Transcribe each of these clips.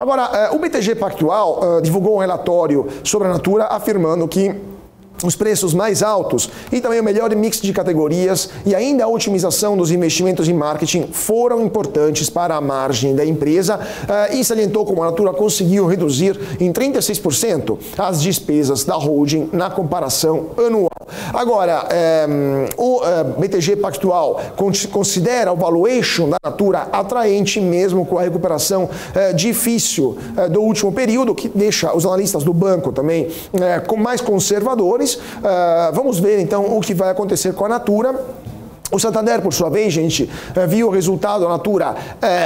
Agora, o BTG Pactual divulgou um relatório sobre a Natura afirmando que os preços mais altos e também o melhor mix de categorias e ainda a otimização dos investimentos em marketing foram importantes para a margem da empresa e salientou como a Natura conseguiu reduzir em 36% as despesas da holding na comparação anual. Agora, o BTG Pactual considera o valuation da Natura atraente mesmo com a recuperação difícil do último período, que deixa os analistas do banco também mais conservadores. Vamos ver então o que vai acontecer com a Natura. O Santander, por sua vez, gente, viu o resultado da Natura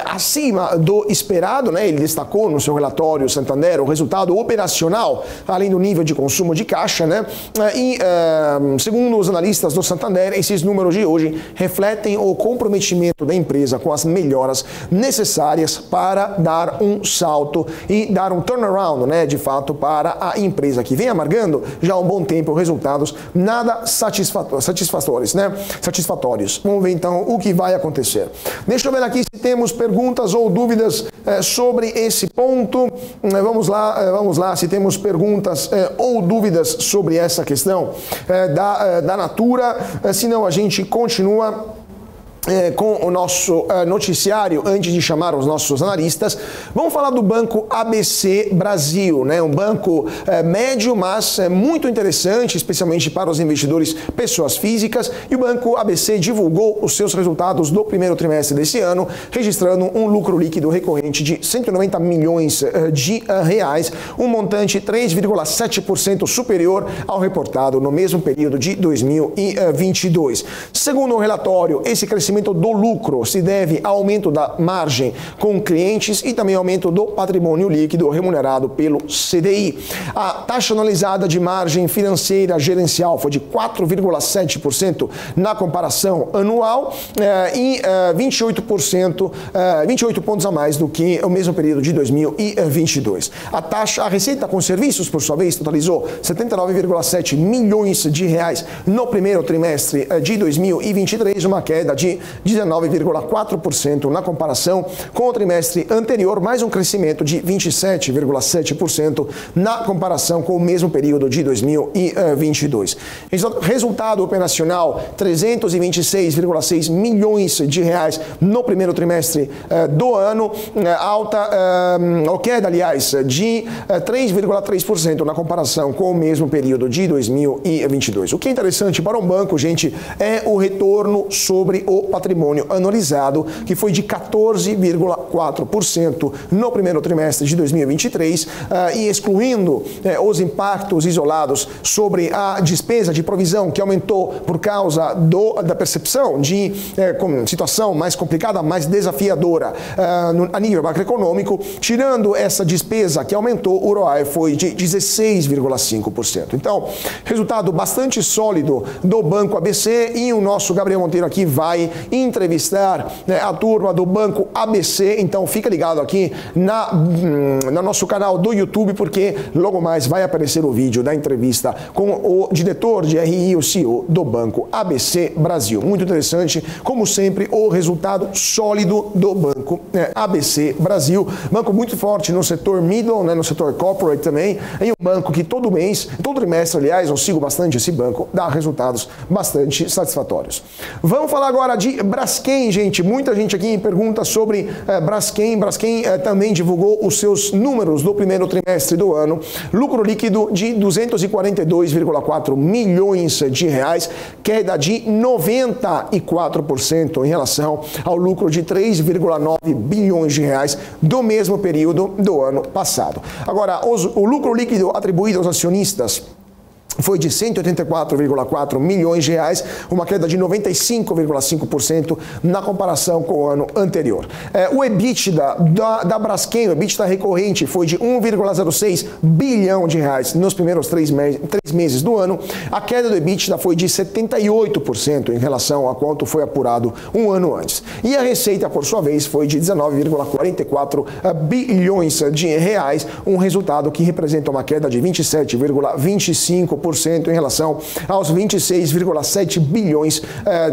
acima do esperado, né? Ele destacou no seu relatório, o Santander, o resultado operacional, além do nível de consumo de caixa, né? E, segundo os analistas do Santander, esses números de hoje refletem o comprometimento da empresa com as melhoras necessárias para dar um salto e dar um turnaround, né? De fato, para a empresa que vem amargando já há um bom tempo resultados nada satisfatórios, né? Vamos ver então o que vai acontecer. Deixa eu ver aqui se temos perguntas ou dúvidas sobre esse ponto. Vamos lá se temos perguntas ou dúvidas sobre essa questão da Natura. Senão a gente continua com o nosso noticiário. Antes de chamar os nossos analistas, vamos falar do Banco ABC Brasil, né? Um banco médio, mas muito interessante, especialmente para os investidores pessoas físicas, e o Banco ABC divulgou os seus resultados do primeiro trimestre desse ano, registrando um lucro líquido recorrente de 190 milhões de reais, um montante 3,7% superior ao reportado no mesmo período de 2022. Segundo o relatório, esse crescimento do lucro se deve ao aumento da margem com clientes e também aumento do patrimônio líquido remunerado pelo CDI. A taxa anualizada de margem financeira gerencial foi de 4,7% na comparação anual e 28 pontos a mais do que o mesmo período de 2022. A receita com serviços, por sua vez, totalizou 79,7 milhões de reais no primeiro trimestre de 2023, uma queda de 19,4% na comparação com o trimestre anterior, mais um crescimento de 27,7% na comparação com o mesmo período de 2022. Resultado operacional, 326,6 milhões de reais no primeiro trimestre do ano, queda, aliás, de 3,3% na comparação com o mesmo período de 2022. O que é interessante para um banco, gente, é o retorno sobre o patrimônio anualizado, que foi de 14,4% no primeiro trimestre de 2023, e excluindo os impactos isolados sobre a despesa de provisão, que aumentou por causa da percepção de situação mais complicada, mais desafiadora a nível macroeconômico, tirando essa despesa que aumentou, o ROAE foi de 16,5%. Então, resultado bastante sólido do Banco ABC, e o nosso Gabriel Monteiro aqui vai entrevistar a turma do Banco ABC, então fica ligado aqui no nosso canal do YouTube, porque logo mais vai aparecer o vídeo da entrevista com o diretor de RI, o CEO do Banco ABC Brasil. Muito interessante, como sempre, o resultado sólido do Banco ABC Brasil. Banco muito forte no setor middle, né, no setor corporate também, e um banco que todo trimestre, aliás, eu sigo bastante esse banco, dá resultados bastante satisfatórios. Vamos falar agora de Braskem, gente. Muita gente aqui pergunta sobre Braskem. Braskem também divulgou os seus números do primeiro trimestre do ano. Lucro líquido de 242,4 milhões de reais, queda de 94% em relação ao lucro de 3,9 bilhões de reais do mesmo período do ano passado. Agora, o lucro líquido atribuído aos acionistas foi de 184,4 milhões de reais, uma queda de 95,5% na comparação com o ano anterior. O EBITDA da Braskem, o EBITDA recorrente, foi de 1,06 bilhão de reais nos primeiros três meses do ano. A queda do EBITDA foi de 78% em relação a quanto foi apurado um ano antes. E a receita, por sua vez, foi de 19,44 bilhões de reais, um resultado que representa uma queda de 27,25% 4% em relação aos 26,7 bilhões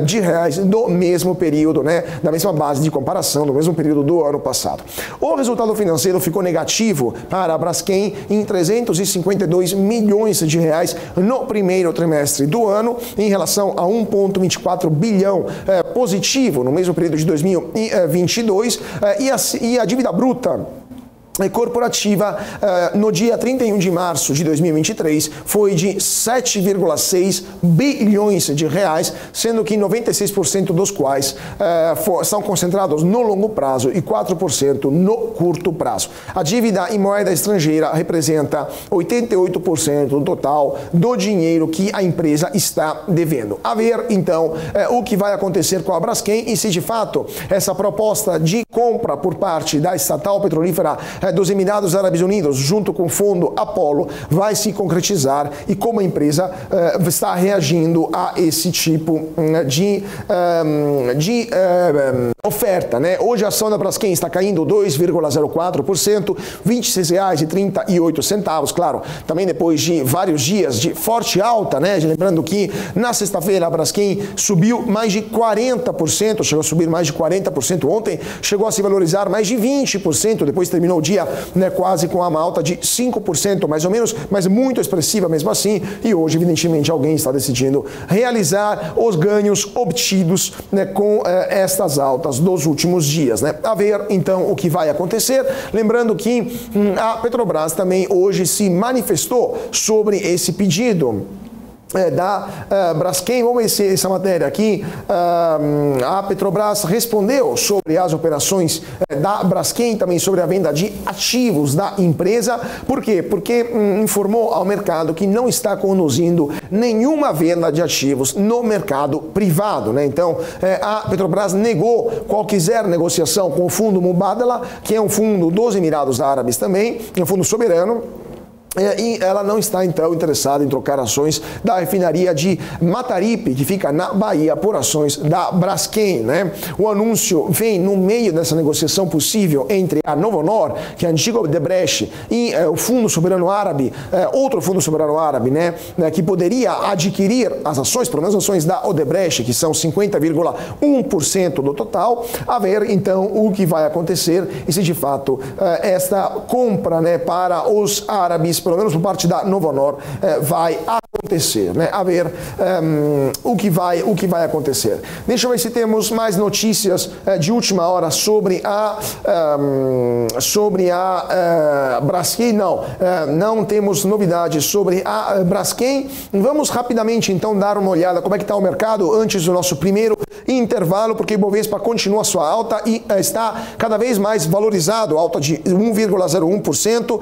de reais do mesmo período, né, da mesma base de comparação, do mesmo período do ano passado. O resultado financeiro ficou negativo para a Braskem em 352 milhões de reais no primeiro trimestre do ano, em relação a 1,24 bilhão positivo no mesmo período de 2022, e a dívida bruta corporativa no dia 31 de março de 2023 foi de 7,6 bilhões de reais, sendo que 96% dos quais são concentrados no longo prazo e 4% no curto prazo. A dívida em moeda estrangeira representa 88% do total do dinheiro que a empresa está devendo. A ver, então, o que vai acontecer com a Braskem e se de fato essa proposta de compra por parte da estatal petrolífera dos Emirados Árabes Unidos, junto com o fundo Apollo, vai se concretizar e como a empresa está reagindo a esse tipo de oferta, né? Hoje a ação da Braskem está caindo 2,04%, R$ 26,38, claro, também depois de vários dias de forte alta, né? Lembrando que na sexta-feira a Braskem subiu mais de 40%, chegou a subir mais de 40%, ontem chegou a se valorizar mais de 20%, depois terminou o dia, né, quase com uma alta de 5% mais ou menos, mas muito expressiva mesmo assim, e hoje evidentemente alguém está decidindo realizar os ganhos obtidos, né, com estas altas dos últimos dias, né? A ver então o que vai acontecer, lembrando que a Petrobras também hoje se manifestou sobre esse pedido da Braskem. Vamos ver se essa matéria aqui. A Petrobras respondeu sobre as operações da Braskem, também sobre a venda de ativos da empresa. Por quê? Porque informou ao mercado que não está conduzindo nenhuma venda de ativos no mercado privado, né? Então, a Petrobras negou qualquer negociação com o fundo Mubadala, que é um fundo dos Emirados Árabes também, é um fundo soberano. E ela não está, então, interessada em trocar ações da refinaria de Mataripe, que fica na Bahia, por ações da Braskem, né? O anúncio vem no meio dessa negociação possível entre a Novonor, que é a antiga Odebrecht, e o Fundo Soberano Árabe, outro Fundo Soberano Árabe, né? Que poderia adquirir as ações, pelo menos as ações da Odebrecht, que são 50,1% do total. A ver, então, o que vai acontecer e se, de fato, esta compra, né, para os árabes, pelo menos por parte da Novonor, vai acontecer, né? A ver o que vai acontecer. Deixa eu ver se temos mais notícias de última hora sobre a Braskem. Não temos novidades sobre a Braskem. Vamos rapidamente então dar uma olhada como é que está o mercado antes do nosso primeiro intervalo, porque o Ibovespa continua sua alta e está cada vez mais valorizado, alta de 1,01%,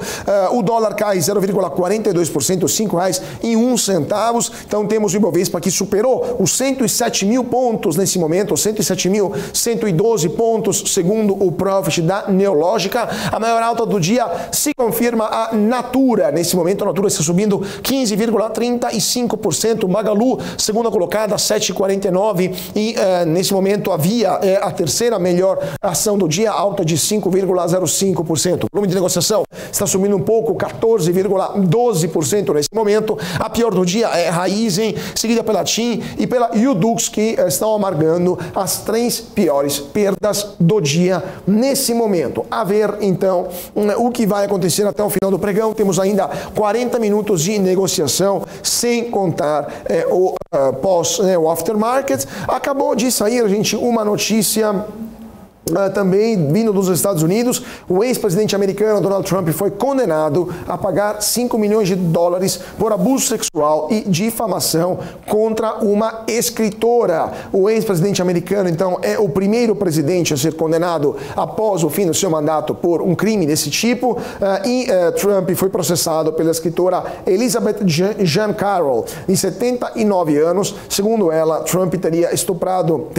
o dólar cai 0,42%, R$ 5,01. Então temos o Ibovespa que superou os 107 mil pontos nesse momento, 107.112 pontos, segundo o Profit da Neológica. A maior alta do dia se confirma a Natura. Nesse momento a Natura está subindo 15,35%, Magalu, segunda colocada, 7,49%, e nesse momento havia a terceira melhor ação do dia, alta de 5,05%. O volume de negociação está subindo um pouco, 14,12% nesse momento. A pior do dia é Raizen, seguida pela TIM e pela Yudux, que estão amargando as três piores perdas do dia nesse momento. A ver, então, o que vai acontecer até o final do pregão. Temos ainda 40 minutos de negociação, sem contar o o aftermarket. Acabou de sair, gente, uma notícia também vindo dos Estados Unidos. O ex-presidente americano Donald Trump foi condenado a pagar 5 milhões de dólares por abuso sexual e difamação contra uma escritora. O ex-presidente americano, então, é o primeiro presidente a ser condenado após o fim do seu mandato por um crime desse tipo, e Trump foi processado pela escritora Elizabeth Jean Carroll, de 79 anos. Segundo ela, Trump teria estuprado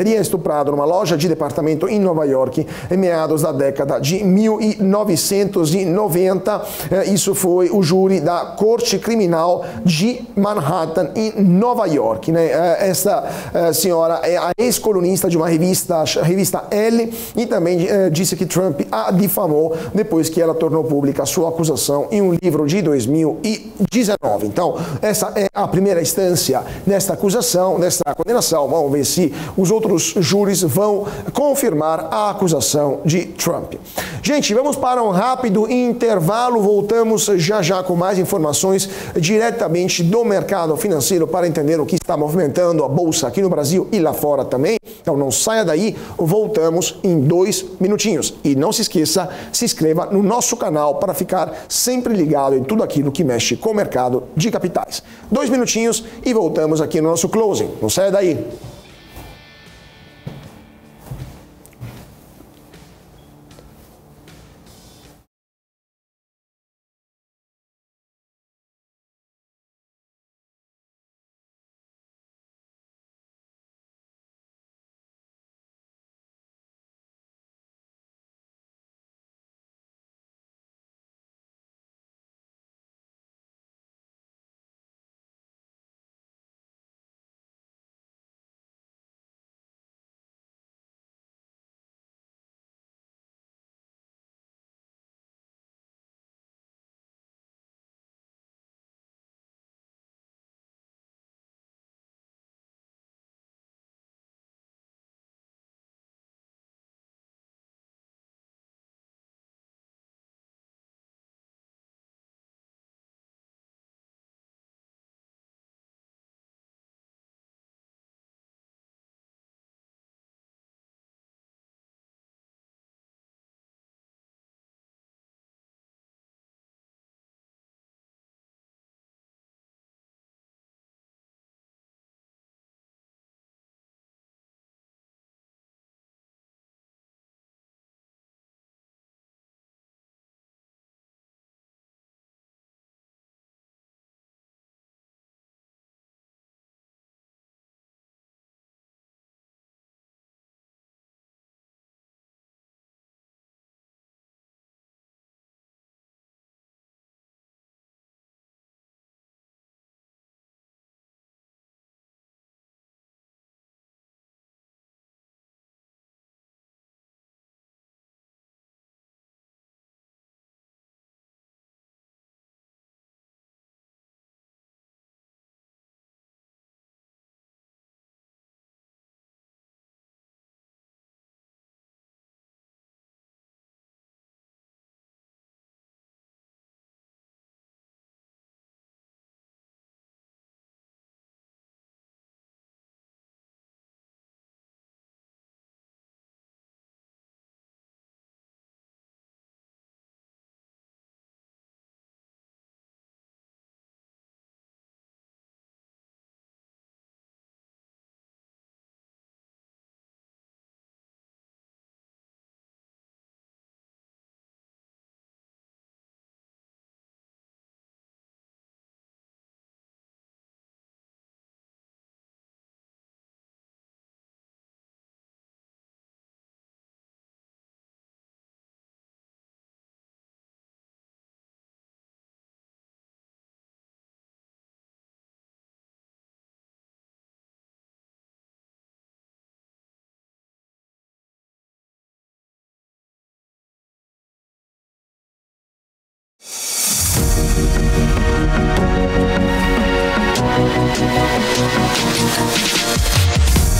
numa loja de departamento em Nova York York em meados da década de 1990. Isso foi o júri da Corte Criminal de Manhattan, em Nova York. Essa senhora é a ex-colunista de uma revista Elle, e também disse que Trump a difamou depois que ela tornou pública a sua acusação em um livro de 2019. Então, essa é a primeira instância desta acusação, desta condenação. Vamos ver se os outros júris vão confirmar a acusação de Trump. Gente, vamos para um rápido intervalo. Voltamos já com mais informações diretamente do mercado financeiro para entender o que está movimentando a bolsa aqui no Brasil e lá fora também. Então não saia daí, voltamos em 2 minutinhos. E não se esqueça, se inscreva no nosso canal para ficar sempre ligado em tudo aquilo que mexe com o mercado de capitais. 2 minutinhos e voltamos aqui no nosso closing. Não saia daí.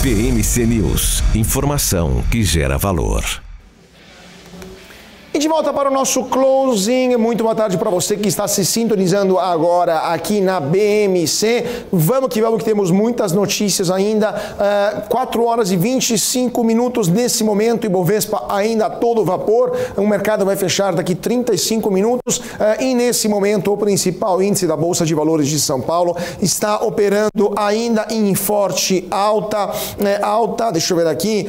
BMC News, informação que gera valor. E de volta para o nosso closing. Muito boa tarde para você que está se sintonizando agora aqui na BMC. Vamos que temos muitas notícias ainda. 4 horas e 25 minutos nesse momento. Ibovespa ainda a todo vapor. O mercado vai fechar daqui 35 minutos. E nesse momento o principal índice da Bolsa de Valores de São Paulo está operando ainda em forte alta. Deixa eu ver aqui.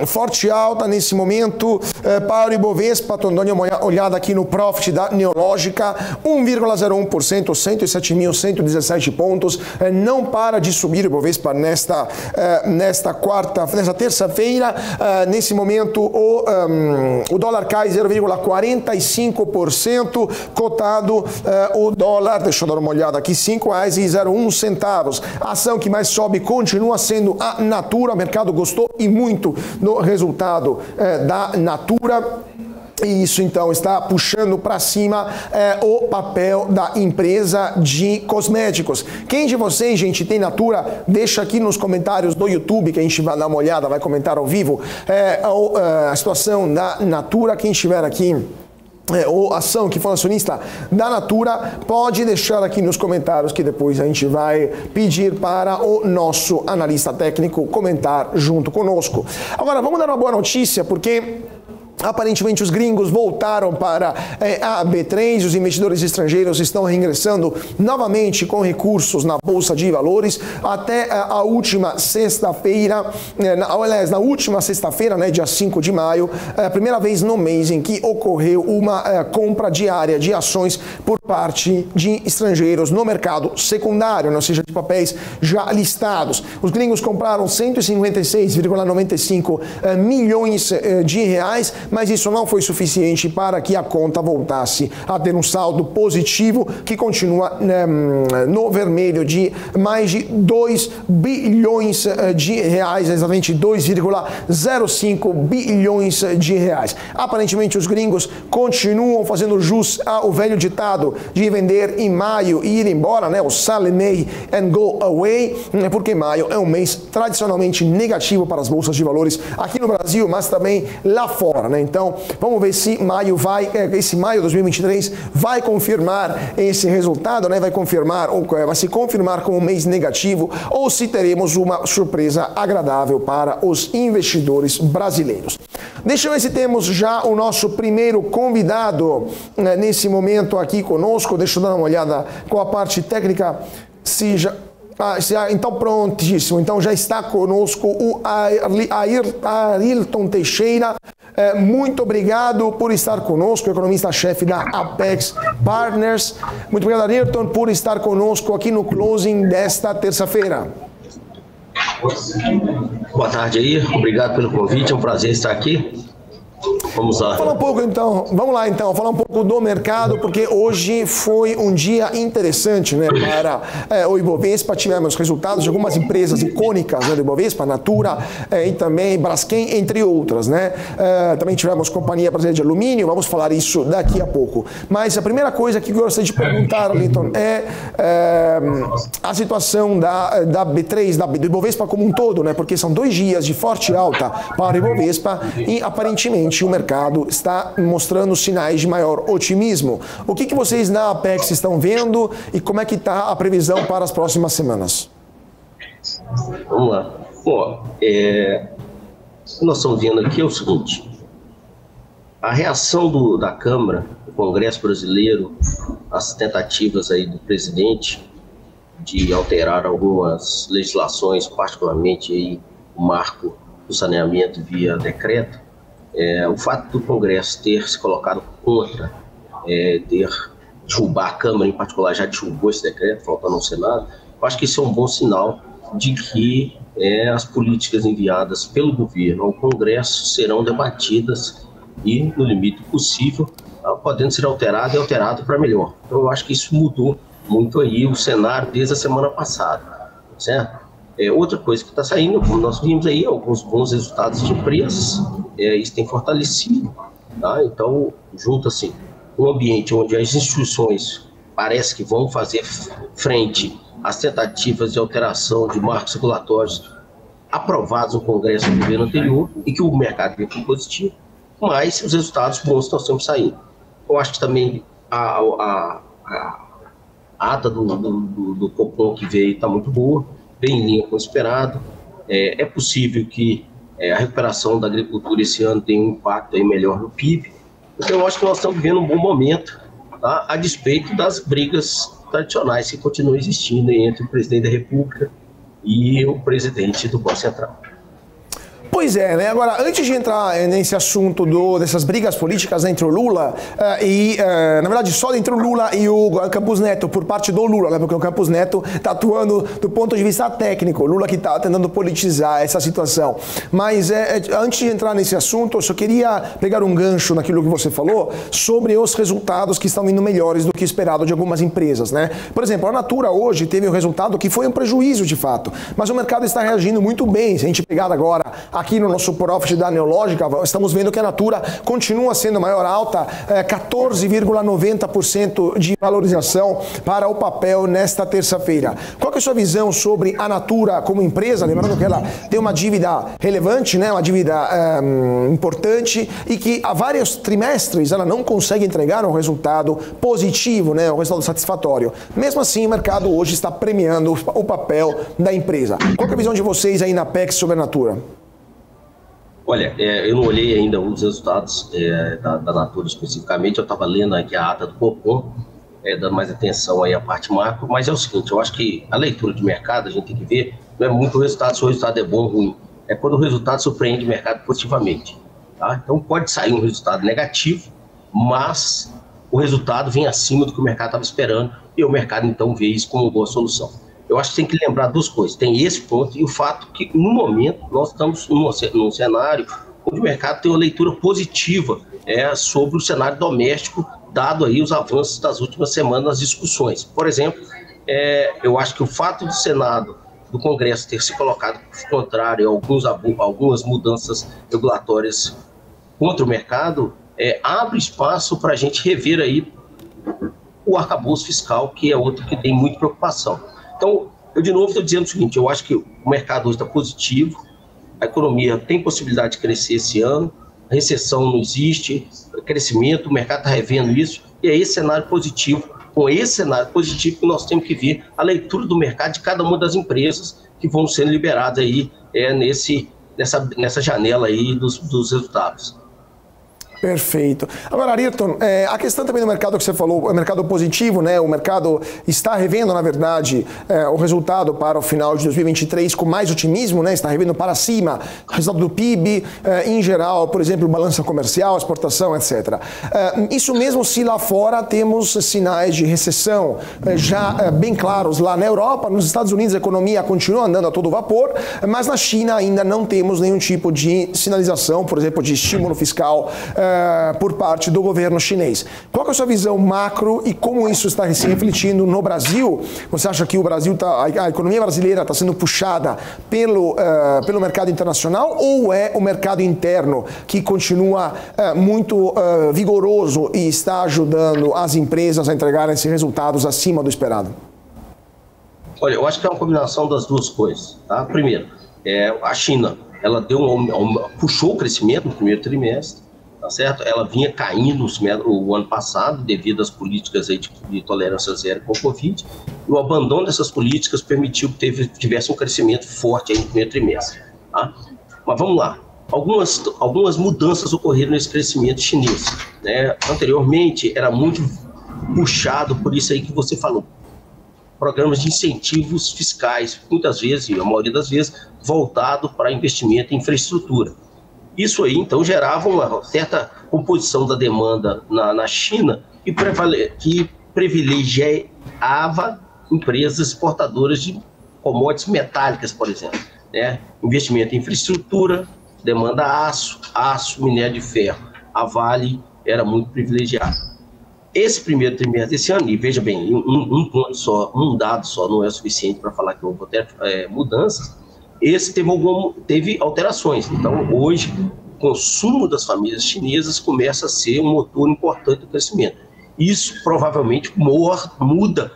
Forte alta nesse momento para o Ibovespa, estou dando uma olhada aqui no Profit da Neológica, 1,01%, 107.117 pontos. Não para de subir o Ibovespa nesta terça-feira. Nesse momento, o dólar cai 0,45%, cotado o dólar, deixa eu dar uma olhada aqui, R$ 5,01. A ação que mais sobe continua sendo a Natura. O mercado gostou e muito do resultado da Natura. E isso, então, está puxando para cima o papel da empresa de cosméticos. Quem de vocês, gente, tem Natura, deixa aqui nos comentários do YouTube, que a gente vai dar uma olhada, vai comentar ao vivo, a situação da Natura. Quem estiver aqui, ou ação que for acionista da Natura, pode deixar aqui nos comentários que depois a gente vai pedir para o nosso analista técnico comentar junto conosco. Agora, vamos dar uma boa notícia, porque aparentemente os gringos voltaram para a B3, os investidores estrangeiros estão reingressando novamente com recursos na Bolsa de Valores. Até a última sexta-feira, aliás, na última sexta-feira, né, dia 5 de maio, a primeira vez no mês em que ocorreu uma compra diária de ações por parte de estrangeiros no mercado secundário, ou seja, de papéis já listados. Os gringos compraram 156,95 milhões de reais, mas isso não foi suficiente para que a conta voltasse a ter um saldo positivo, que continua no vermelho de mais de 2 bilhões de reais, exatamente 2,05 bilhões de reais. Aparentemente os gringos continuam fazendo jus ao velho ditado de vender em maio e ir embora, né? O sell in May and go away, porque maio é um mês tradicionalmente negativo para as bolsas de valores aqui no Brasil, mas também lá fora, né? Então, vamos ver se esse maio de 2023 vai confirmar esse resultado, né? Vai se confirmar como um mês negativo, ou se teremos uma surpresa agradável para os investidores brasileiros. Deixa eu ver se temos já o nosso primeiro convidado nesse momento aqui conosco. Deixa eu dar uma olhada com a parte técnica, então prontíssimo, então já está conosco o Ayrton Teixeira. Muito obrigado por estar conosco, economista-chefe da Apex Partners. Muito obrigado, Ayrton, por estar conosco aqui no closing desta terça-feira. Boa tarde aí, obrigado pelo convite, é um prazer estar aqui. Vamos lá. Falar um pouco então, vamos lá então, falar um pouco do mercado, porque hoje foi um dia interessante, né, para o Ibovespa. Tivemos resultados de algumas empresas icônicas, né, do Ibovespa, Natura e também Braskem, entre outras, né. Também tivemos Companhia Brasileira de Alumínio, vamos falar isso daqui a pouco. Mas a primeira coisa que eu gostaria de perguntar, Ayrton, é a situação da B3, do Ibovespa como um todo, né, porque são 2 dias de forte alta para o Ibovespa e aparentemente o mercado está mostrando sinais de maior otimismo. O que vocês na Apex estão vendo e como é que está a previsão para as próximas semanas? Vamos lá. Bom, o que nós estamos vendo aqui é o seguinte: a reação da Câmara, do Congresso brasileiro, às tentativas aí do presidente de alterar algumas legislações, particularmente aí o marco do saneamento via decreto. O fato do Congresso ter se colocado contra, derrubar a Câmara em particular, já derrubou esse decreto, faltando no Senado, eu acho que isso é um bom sinal de que as políticas enviadas pelo governo ao Congresso serão debatidas e, no limite possível, podendo ser alterado e alterado para melhor. Então eu acho que isso mudou muito aí o cenário desde a semana passada, certo? Outra coisa que está saindo, como nós vimos aí, alguns bons resultados de empresas, isso tem fortalecido, tá? Então, junta-se um ambiente onde as instituições parece que vão fazer frente às tentativas de alteração de marcos regulatórios aprovados no Congresso do governo anterior e que o mercado vê como positivo, mas os resultados bons nós estamos saindo. Eu acho que também a ata do Copom que veio está muito boa, bem em linha com o esperado. É possível que a recuperação da agricultura esse ano tenha um impacto aí melhor no PIB. Então eu acho que nós estamos vivendo um bom momento, tá? A despeito das brigas tradicionais que continuam existindo entre o presidente da República e o presidente do Banco Central. Pois é, né? Agora, antes de entrar nesse assunto dessas brigas políticas entre o Lula na verdade, só entre o Lula e o Campos Neto, por parte do Lula, né? Porque o Campos Neto está atuando do ponto de vista técnico, o Lula que está tentando politizar essa situação. Mas antes de entrar nesse assunto, eu só queria pegar um gancho naquilo que você falou sobre os resultados que estão indo melhores do que esperado de algumas empresas, né? Por exemplo, a Natura hoje teve um resultado que foi um prejuízo de fato, mas o mercado está reagindo muito bem. Se a gente pegar agora aqui no nosso profit da Neológica, estamos vendo que a Natura continua sendo a maior alta, 14,90% de valorização para o papel nesta terça-feira. Qual que é a sua visão sobre a Natura como empresa? Lembrando que ela tem uma dívida relevante, né? Uma dívida importante e que há vários trimestres ela não consegue entregar um resultado positivo, né? Um resultado satisfatório. Mesmo assim, o mercado hoje está premiando o papel da empresa. Qual que é a visão de vocês aí na Apex sobre a Natura? Olha, eu não olhei ainda os resultados da Natura especificamente, eu estava lendo aqui a ata do Copom, dando mais atenção aí à parte macro, mas é o seguinte, eu acho que a leitura de mercado, a gente tem que ver, não é muito o resultado, se o resultado é bom ou ruim, é quando o resultado surpreende o mercado positivamente. Tá? Então pode sair um resultado negativo, mas o resultado vem acima do que o mercado estava esperando e o mercado então vê isso como uma boa solução. Eu acho que tem que lembrar duas coisas. Tem esse ponto e o fato que, no momento, nós estamos num cenário onde o mercado tem uma leitura positiva sobre o cenário doméstico, dado aí os avanços das últimas semanas nas discussões. Por exemplo, eu acho que o fato do Senado, do Congresso, ter se colocado contrário a algumas mudanças regulatórias contra o mercado, abre espaço para a gente rever aí o arcabouço fiscal, que é outro que tem muita preocupação. Então, eu de novo estou dizendo o seguinte, eu acho que o mercado hoje está positivo, a economia tem possibilidade de crescer esse ano, a recessão não existe, crescimento, o mercado está revendo isso, e é esse cenário positivo, com esse cenário positivo que nós temos que ver a leitura do mercado de cada uma das empresas que vão sendo liberadas aí nessa janela aí dos resultados. Perfeito. Agora, Ayrton, a questão também do mercado que você falou, o mercado positivo, né? O mercado está revendo, na verdade, o resultado para o final de 2023 com mais otimismo, né? Está revendo para cima o resultado do PIB, em geral, por exemplo, balança comercial, exportação, etc. Isso mesmo se lá fora temos sinais de recessão já bem claros lá na Europa, nos Estados Unidos a economia continua andando a todo vapor, mas na China ainda não temos nenhum tipo de sinalização, por exemplo, de estímulo fiscal por parte do governo chinês. Qual que é a sua visão macro e como isso está se refletindo no Brasil? Você acha que a economia brasileira está sendo puxada pelo mercado internacional ou é o mercado interno que continua muito vigoroso e está ajudando as empresas a entregarem esses resultados acima do esperado? Olha, eu acho que é uma combinação das duas coisas. Tá? Primeiro, a China ela puxou o crescimento no primeiro trimestre, tá certo? Ela vinha caindo o ano passado devido às políticas aí de tolerância zero com o Covid. E o abandono dessas políticas permitiu que tivesse um crescimento forte aí no primeiro trimestre. Tá? Mas vamos lá. Algumas mudanças ocorreram nesse crescimento chinês. Né? Anteriormente era muito puxado por isso aí que você falou. Programas de incentivos fiscais, muitas vezes, e a maioria das vezes, voltado para investimento em infraestrutura. Isso aí, então, gerava uma certa composição da demanda na China que privilegiava empresas exportadoras de commodities metálicas, por exemplo. Né? Investimento em infraestrutura, demanda aço, minério de ferro. A Vale era muito privilegiada. Esse primeiro trimestre desse ano, e veja bem, um dado só não é suficiente para falar que houve mudanças, esse teve alterações. Então, hoje, o consumo das famílias chinesas começa a ser um motor importante do crescimento. Isso provavelmente muda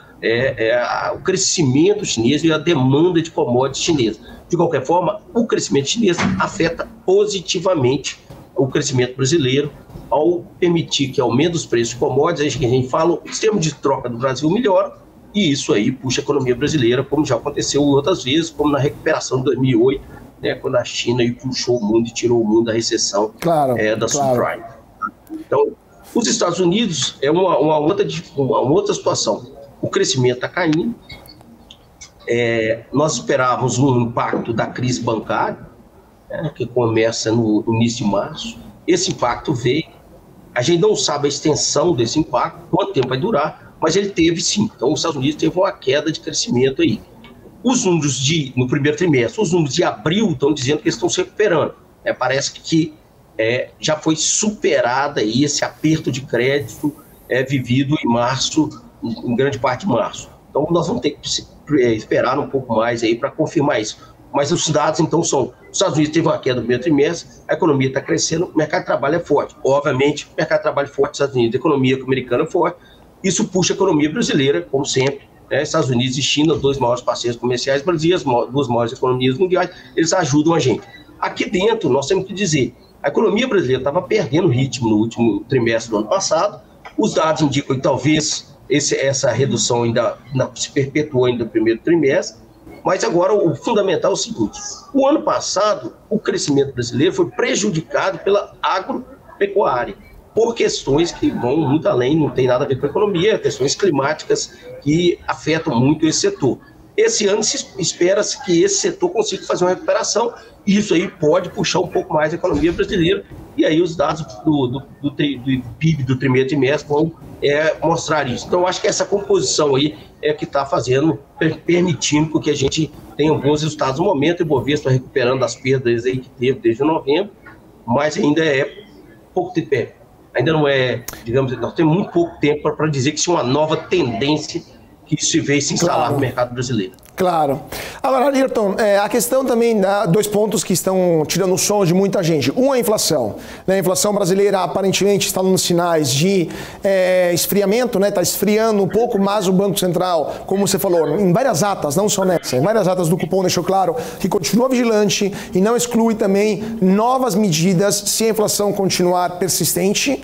o crescimento chinês e a demanda de commodities chinesas. De qualquer forma, o crescimento chinês afeta positivamente o crescimento brasileiro ao permitir que aumente os preços de commodities. A gente fala, o sistema de troca do Brasil melhora, e isso aí puxa a economia brasileira, como já aconteceu outras vezes, como na recuperação de 2008, né, quando a China puxou o mundo e tirou o mundo da recessão da subprime. Então, os Estados Unidos é uma outra situação. O crescimento está caindo. Nós esperávamos um impacto da crise bancária, que começa no início de março. Esse impacto veio, a gente não sabe a extensão desse impacto, quanto tempo vai durar, mas ele teve sim. Então os Estados Unidos teve uma queda de crescimento aí. Os números no primeiro trimestre, os números de abril estão dizendo que eles estão se recuperando. Parece que já foi superado aí esse aperto de crédito vivido em março, em grande parte de março. Então nós vamos ter que esperar um pouco mais aí para confirmar isso. Mas os dados então são: os Estados Unidos teve uma queda no primeiro trimestre, a economia está crescendo, o mercado de trabalho é forte. Obviamente, o mercado de trabalho é forte nos Estados Unidos, a economia americana é forte, isso puxa a economia brasileira, como sempre. Estados Unidos e China, 2 maiores parceiros comerciais, Brasil, as 2 maiores economias mundiais, eles ajudam a gente. Aqui dentro, nós temos que dizer, a economia brasileira estava perdendo ritmo no último trimestre do ano passado, os dados indicam que talvez essa redução ainda se perpetuou ainda no primeiro trimestre, mas agora o fundamental é o seguinte: o ano passado, o crescimento brasileiro foi prejudicado pela agropecuária, por questões que vão muito além, não tem nada a ver com a economia, questões climáticas que afetam muito esse setor. Esse ano espera-se que esse setor consiga fazer uma recuperação, e isso aí pode puxar um pouco mais a economia brasileira, e aí os dados do PIB do primeiro trimestre vão mostrar isso. Então, eu acho que essa composição aí é que está permitindo que a gente tenha bons resultados no momento. O Ibovespa recuperando as perdas aí que teve desde novembro, mas ainda é pouco tempo. Ainda não digamos, nós temos muito pouco tempo para dizer que isso é uma nova tendência que se veio se instalar no mercado brasileiro. Claro. Agora, Ayrton, a questão também dá 2 pontos que estão tirando o sono de muita gente. Um é a inflação. A inflação brasileira aparentemente está dando sinais de esfriamento, está esfriando um pouco, mas o Banco Central, como você falou, em várias atas, não só nessa, em várias atas do cupom deixou claro que continua vigilante e não exclui também novas medidas se a inflação continuar persistente,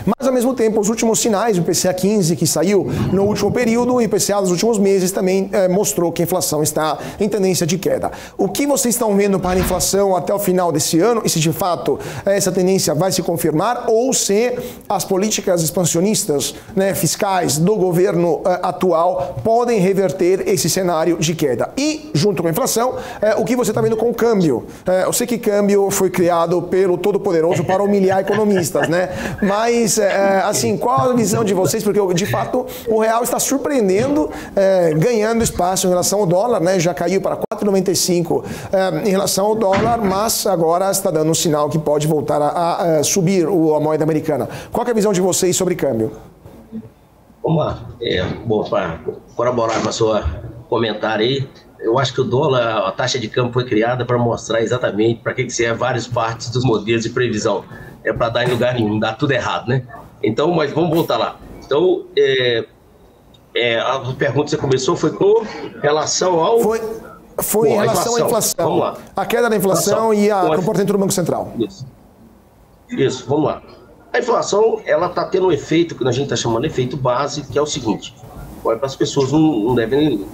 Mas ao mesmo tempo, os últimos sinais, o IPCA 15 que saiu no último período, o IPCA dos últimos meses também mostrou que a inflação está em tendência de queda. O que vocês estão vendo para a inflação até o final desse ano, e se de fato essa tendência vai se confirmar, ou se as políticas expansionistas fiscais do governo atual podem reverter esse cenário de queda? E, junto com a inflação, o que você está vendo com o câmbio? Eu sei que câmbio foi criado pelo Todo-Poderoso para humilhar economistas, Mas, assim, qual a visão de vocês? Porque, de fato, o real está surpreendendo, ganhando espaço em relação ao dólar, já caiu para 4,95 em relação ao dólar, mas agora está dando um sinal que pode voltar a subir a moeda americana. Qual é a visão de vocês sobre câmbio? Vamos lá. Bom, para colaborar com a sua comentário aí, eu acho que o dólar, a taxa de câmbio foi criada para mostrar exatamente para que serve várias partes dos modelos de previsão. É para dar em lugar nenhum, dá tudo errado, Então, mas vamos voltar lá. Então, a pergunta que você começou foi com relação ao... Foi em relação à inflação. Vamos lá. A queda da inflação e o comportamento do Banco Central. Isso, vamos lá. A inflação, ela está tendo um efeito que a gente está chamando de efeito base, que é o seguinte: para as pessoas não devem,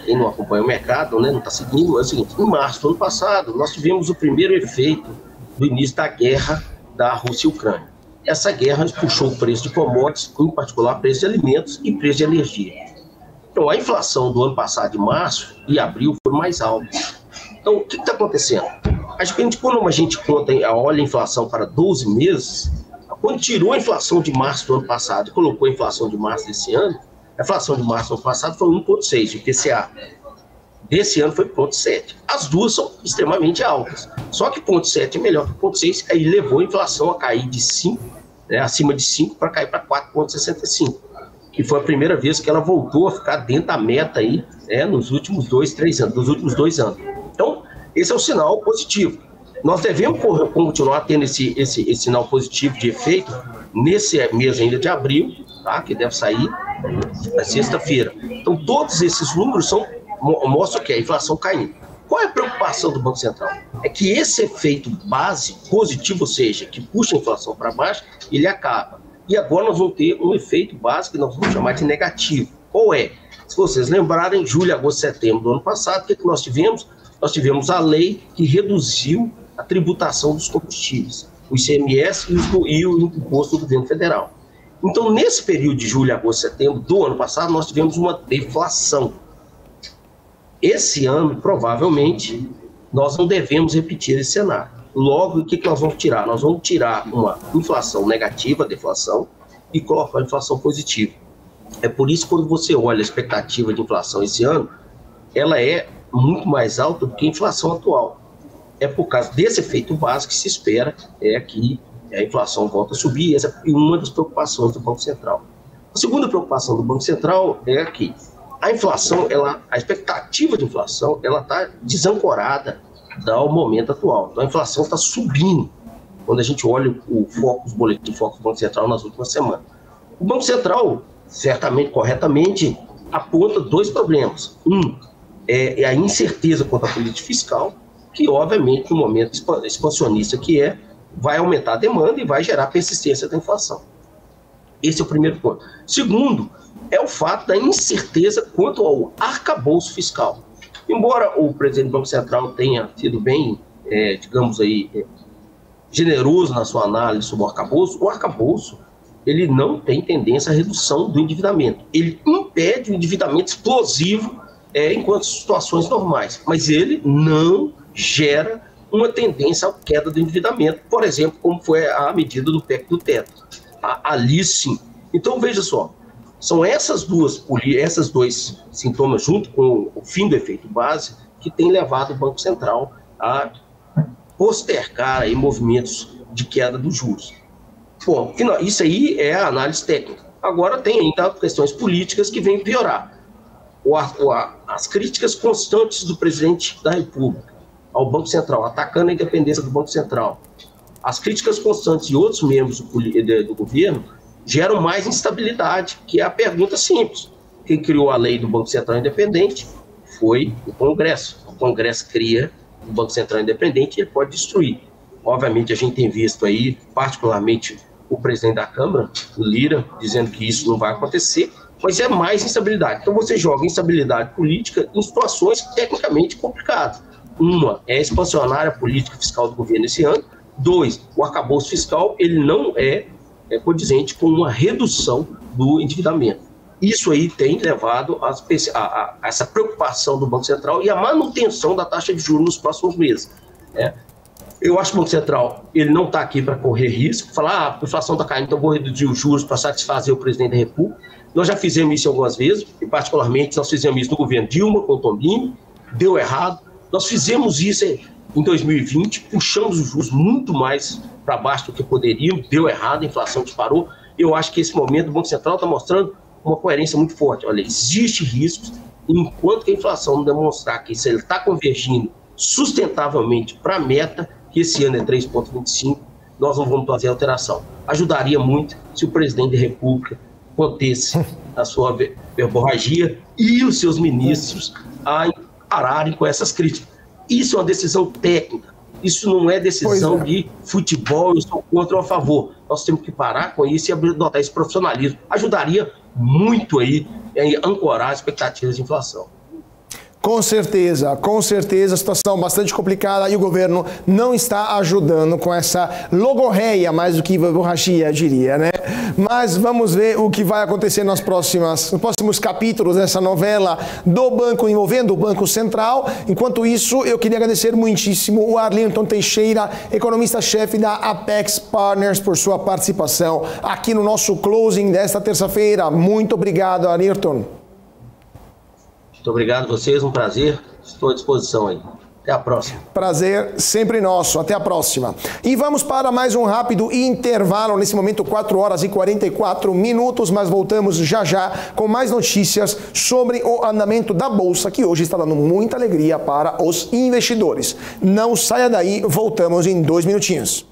quem não acompanha o mercado, não está seguindo, é o seguinte: em março do ano passado, nós tivemos o primeiro efeito do início da guerra da Rússia e Ucrânia. Essa guerra puxou o preço de commodities, em particular preço de alimentos e preço de energia. Então, a inflação do ano passado, de março e abril, foi mais alta. Então, o que está acontecendo? Quando a gente olha a inflação para 12 meses, quando tirou a inflação de março do ano passado e colocou a inflação de março desse ano, a inflação de março do ano passado foi 1,6, o IPCA. Desse ano foi 0,7. As duas são extremamente altas. Só que 0,7 é melhor que 0,6, aí levou a inflação a cair de 5, acima de 5, para cair para 4,65. Que foi a primeira vez que ela voltou a ficar dentro da meta aí, nos últimos 2 anos. Então, esse é um sinal positivo. Nós devemos continuar tendo esse sinal positivo de efeito nesse mês ainda de abril, que deve sair na sexta-feira. Então, todos esses números mostram que a inflação caindo. Qual é a preocupação do Banco Central? É que esse efeito base positivo, ou seja, que puxa a inflação para baixo, ele acaba. E agora nós vamos ter um efeito básico que nós vamos chamar de negativo. Qual é? Se vocês lembrarem, julho, agosto, setembro do ano passado, o que nós tivemos? Nós tivemos a lei que reduziu a tributação dos combustíveis, o ICMS e o imposto do governo federal. Então, nesse período de julho, agosto, setembro do ano passado, nós tivemos uma deflação. Esse ano, provavelmente, Nós não devemos repetir esse cenário. Logo, o que nós vamos tirar? Nós vamos tirar uma inflação negativa, deflação, e colocar uma inflação positiva. É por isso que quando você olha a expectativa de inflação esse ano, ela é muito mais alta do que a inflação atual. É por causa desse efeito básico que se espera que a inflação volta a subir, essa é uma das preocupações do Banco Central. A segunda preocupação do Banco Central é que a inflação, a expectativa de inflação, ela está desancorada do momento atual. Então a inflação está subindo quando a gente olha os boletins de foco do Banco Central nas últimas semanas. O Banco Central, certamente, corretamente, aponta dois problemas. Um é a incerteza quanto à política fiscal, que obviamente no momento expansionista que vai aumentar a demanda e vai gerar persistência da inflação. Esse é o primeiro ponto. Segundo, é o fato da incerteza quanto ao arcabouço fiscal. Embora o presidente do Banco Central tenha sido bem, generoso na sua análise sobre o arcabouço, ele não tem tendência à redução do endividamento. Ele impede o endividamento explosivo enquanto situações normais, mas ele não gera uma tendência à queda do endividamento, por exemplo, como foi a medida do PEC do teto. Ali sim. Então, veja só, são esses dois sintomas, junto com o fim do efeito base, que tem levado o Banco Central a postergar aí movimentos de queda dos juros. Bom, isso aí é a análise técnica. Agora tem ainda questões políticas que vêm piorar. As críticas constantes do presidente da República ao Banco Central, atacando a independência do Banco Central, as críticas constantes de outros membros do governo geram mais instabilidade, que é a pergunta simples. Quem criou a lei do Banco Central Independente foi o Congresso. O Congresso cria o Banco Central Independente e ele pode destruir. Obviamente, a gente tem visto aí, particularmente, o presidente da Câmara, o Lira, dizendo que isso não vai acontecer, mas é mais instabilidade. Então, você joga instabilidade política em situações tecnicamente complicadas. Uma é a expansionária política fiscal do governo esse ano. Dois, o arcabouço fiscal ele não é condizente com uma redução do endividamento. Isso aí tem levado a essa preocupação do Banco Central e a manutenção da taxa de juros nos próximos meses. Eu acho que o Banco Central ele não está aqui para correr risco, falar a inflação está caindo, então vou reduzir os juros para satisfazer o presidente da República. Nós já fizemos isso algumas vezes, e particularmente nós fizemos isso no governo Dilma, com o Tombini, deu errado. Nós fizemos isso em 2020, puxamos os juros muito mais para baixo do que poderíamos, deu errado, a inflação disparou. Eu acho que esse momento o Banco Central está mostrando uma coerência muito forte. Olha, existe riscos, enquanto que a inflação não demonstrar que ele está convergindo sustentavelmente para a meta, que esse ano é 3,25, nós não vamos fazer alteração. Ajudaria muito se o presidente da República contesse a sua verborragia e os seus ministros a pararem com essas críticas. Isso é uma decisão técnica, isso não é decisão de futebol, eu sou contra ou a favor. Nós temos que parar com isso e adotar esse profissionalismo. Ajudaria muito aí a ancorar as expectativas de inflação. Com certeza, situação bastante complicada e o governo não está ajudando com essa logorreia, mais do que borrachia, diria, né? Mas vamos ver o que vai acontecer nos próximos capítulos dessa novela do banco, envolvendo o Banco Central. Enquanto isso, eu queria agradecer muitíssimo o Arlington Teixeira, economista-chefe da Apex Partners, por sua participação aqui no nosso closing desta terça-feira. Muito obrigado, Arlington. Muito obrigado a vocês, um prazer. Estou à disposição aí. Até a próxima. Prazer sempre nosso. Até a próxima. E vamos para mais um rápido intervalo. Nesse momento, 4 horas e 44 minutos, mas voltamos já já com mais notícias sobre o andamento da Bolsa, que hoje está dando muita alegria para os investidores. Não saia daí, voltamos em 2 minutinhos.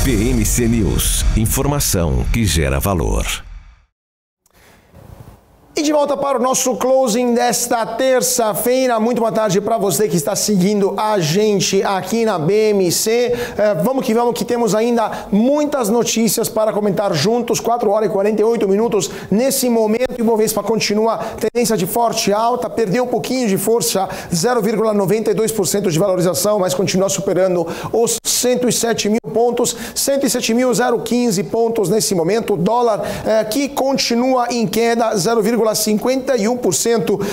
PMC News, informação que gera valor. E de volta para o nosso closing desta terça-feira. Muito boa tarde para você que está seguindo a gente aqui na BMC. Vamos que temos ainda muitas notícias para comentar juntos. 4 horas e 48 minutos nesse momento. O Ibovespa continua tendência de forte alta, perdeu um pouquinho de força, 0,92% de valorização, mas continua superando os 107 mil pontos, 107.015 pontos nesse momento. O dólar que continua em queda, 0,51%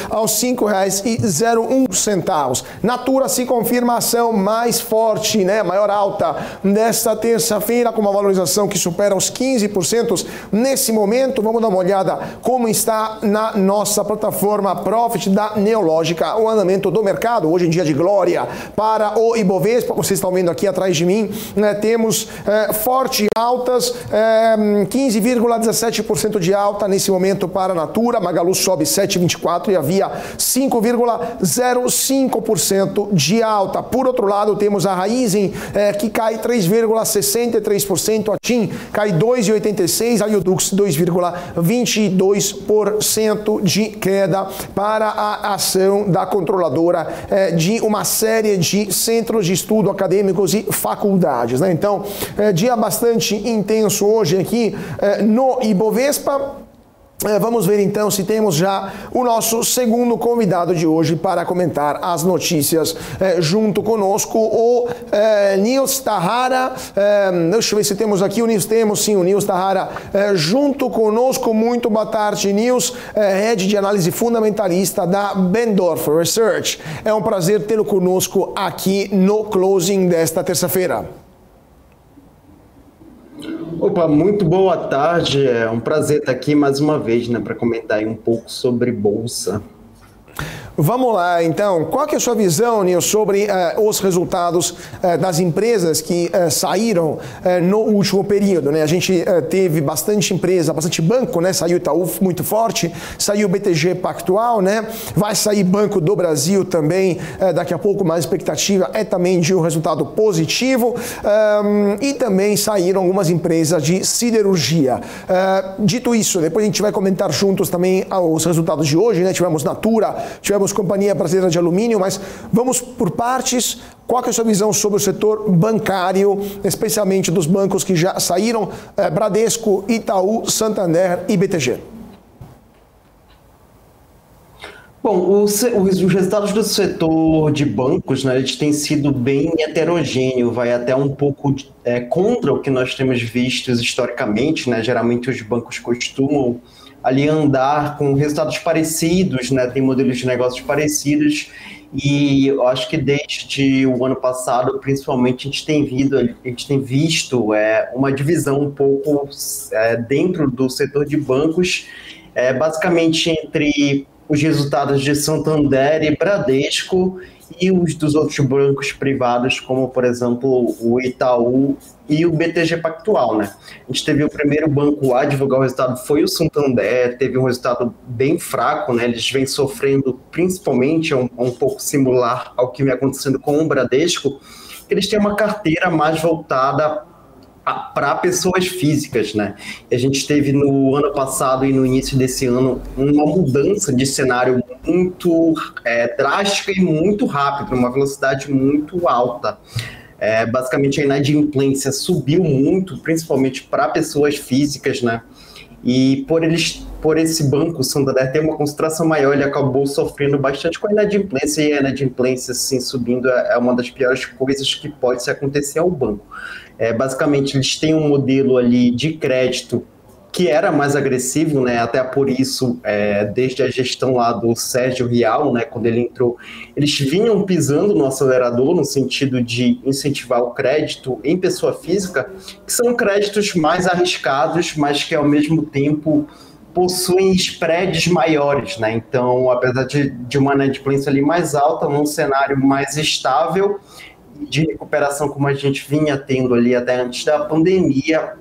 aos R$ 5,01. Natura se confirma a ação mais forte, né? Maior alta desta terça-feira, com uma valorização que supera os 15% nesse momento. Vamos dar uma olhada como está na nossa plataforma Profit da Neológica o andamento do mercado. Hoje em dia de glória para o Ibovespa, vocês estão vendo aqui atrás de mim, né? Temos forte altas, 15,17% de alta nesse momento para a Natura. Magalu sobe 7,24% e havia 5,05% de alta. Por outro lado, temos a Raízen que cai 3,63%, a TIM cai 2,86%, a Yudux 2,22% de queda para a ação da controladora de uma série de centros de estudo acadêmicos e faculdades, né? Então, dia bastante intenso hoje aqui no Ibovespa. Vamos ver então se temos já o nosso segundo convidado de hoje para comentar as notícias junto conosco, o Nils Tahara. Deixa eu ver se temos aqui o Nils. Temos sim o Nils Tahara junto conosco. Muito boa tarde, Nils, head de análise fundamentalista da Bendorf Research. É um prazer tê-lo conosco aqui no closing desta terça-feira. Opa, muito boa tarde, é um prazer estar aqui mais uma vez, né, para comentar aí um pouco sobre Bolsa. Vamos lá, então. Qual que é a sua visão, Nils, sobre os resultados das empresas que saíram no último período, né? A gente teve bastante empresa, bastante banco, né? Saiu Itaú muito forte, saiu BTG Pactual, né? Vai sair Banco do Brasil também, daqui a pouco, mais expectativa é também de um resultado positivo, e também saíram algumas empresas de siderurgia. Dito isso, depois a gente vai comentar juntos também os resultados de hoje, né? Tivemos Natura, tivemos Companhia Brasileira de Alumínio, mas vamos por partes. Qual que é a sua visão sobre o setor bancário, especialmente dos bancos que já saíram, Bradesco, Itaú, Santander e BTG? Bom, os resultados do setor de bancos, né, eles têm sido bem heterogêneo, vai até um pouco contra o que nós temos visto historicamente, né? Geralmente os bancos costumam ali andar com resultados parecidos, né? Tem modelos de negócios parecidos, e eu acho que desde o ano passado, principalmente, a gente tem visto uma divisão um pouco dentro do setor de bancos, basicamente entre os resultados de Santander e Bradesco e os dos outros bancos privados, como, por exemplo, o Itaú e o BTG Pactual, né? A gente teve o primeiro banco a divulgar o resultado, foi o Santander, teve um resultado bem fraco, né? Eles vêm sofrendo, principalmente, um pouco similar ao que vem acontecendo com o Bradesco, que eles têm uma carteira mais voltada para pessoas físicas, né? A gente teve no ano passado e no início desse ano uma mudança de cenário muito drástica e muito rápida, uma velocidade muito alta. Basicamente a inadimplência subiu muito, principalmente para pessoas físicas, né? E por esse banco, o Santander, ter uma concentração maior, ele acabou sofrendo bastante com a inadimplência, e a inadimplência, assim, subindo é uma das piores coisas que pode acontecer ao banco. Basicamente, eles têm um modelo ali de crédito que era mais agressivo, né? Até por isso, desde a gestão lá do Sérgio Rial, né, quando ele entrou, eles vinham pisando no acelerador no sentido de incentivar o crédito em pessoa física, que são créditos mais arriscados, mas que ao mesmo tempo possuem spreads maiores, né? Então, apesar de uma inadimplência ali mais alta, num cenário mais estável de recuperação como a gente vinha tendo ali até antes da pandemia,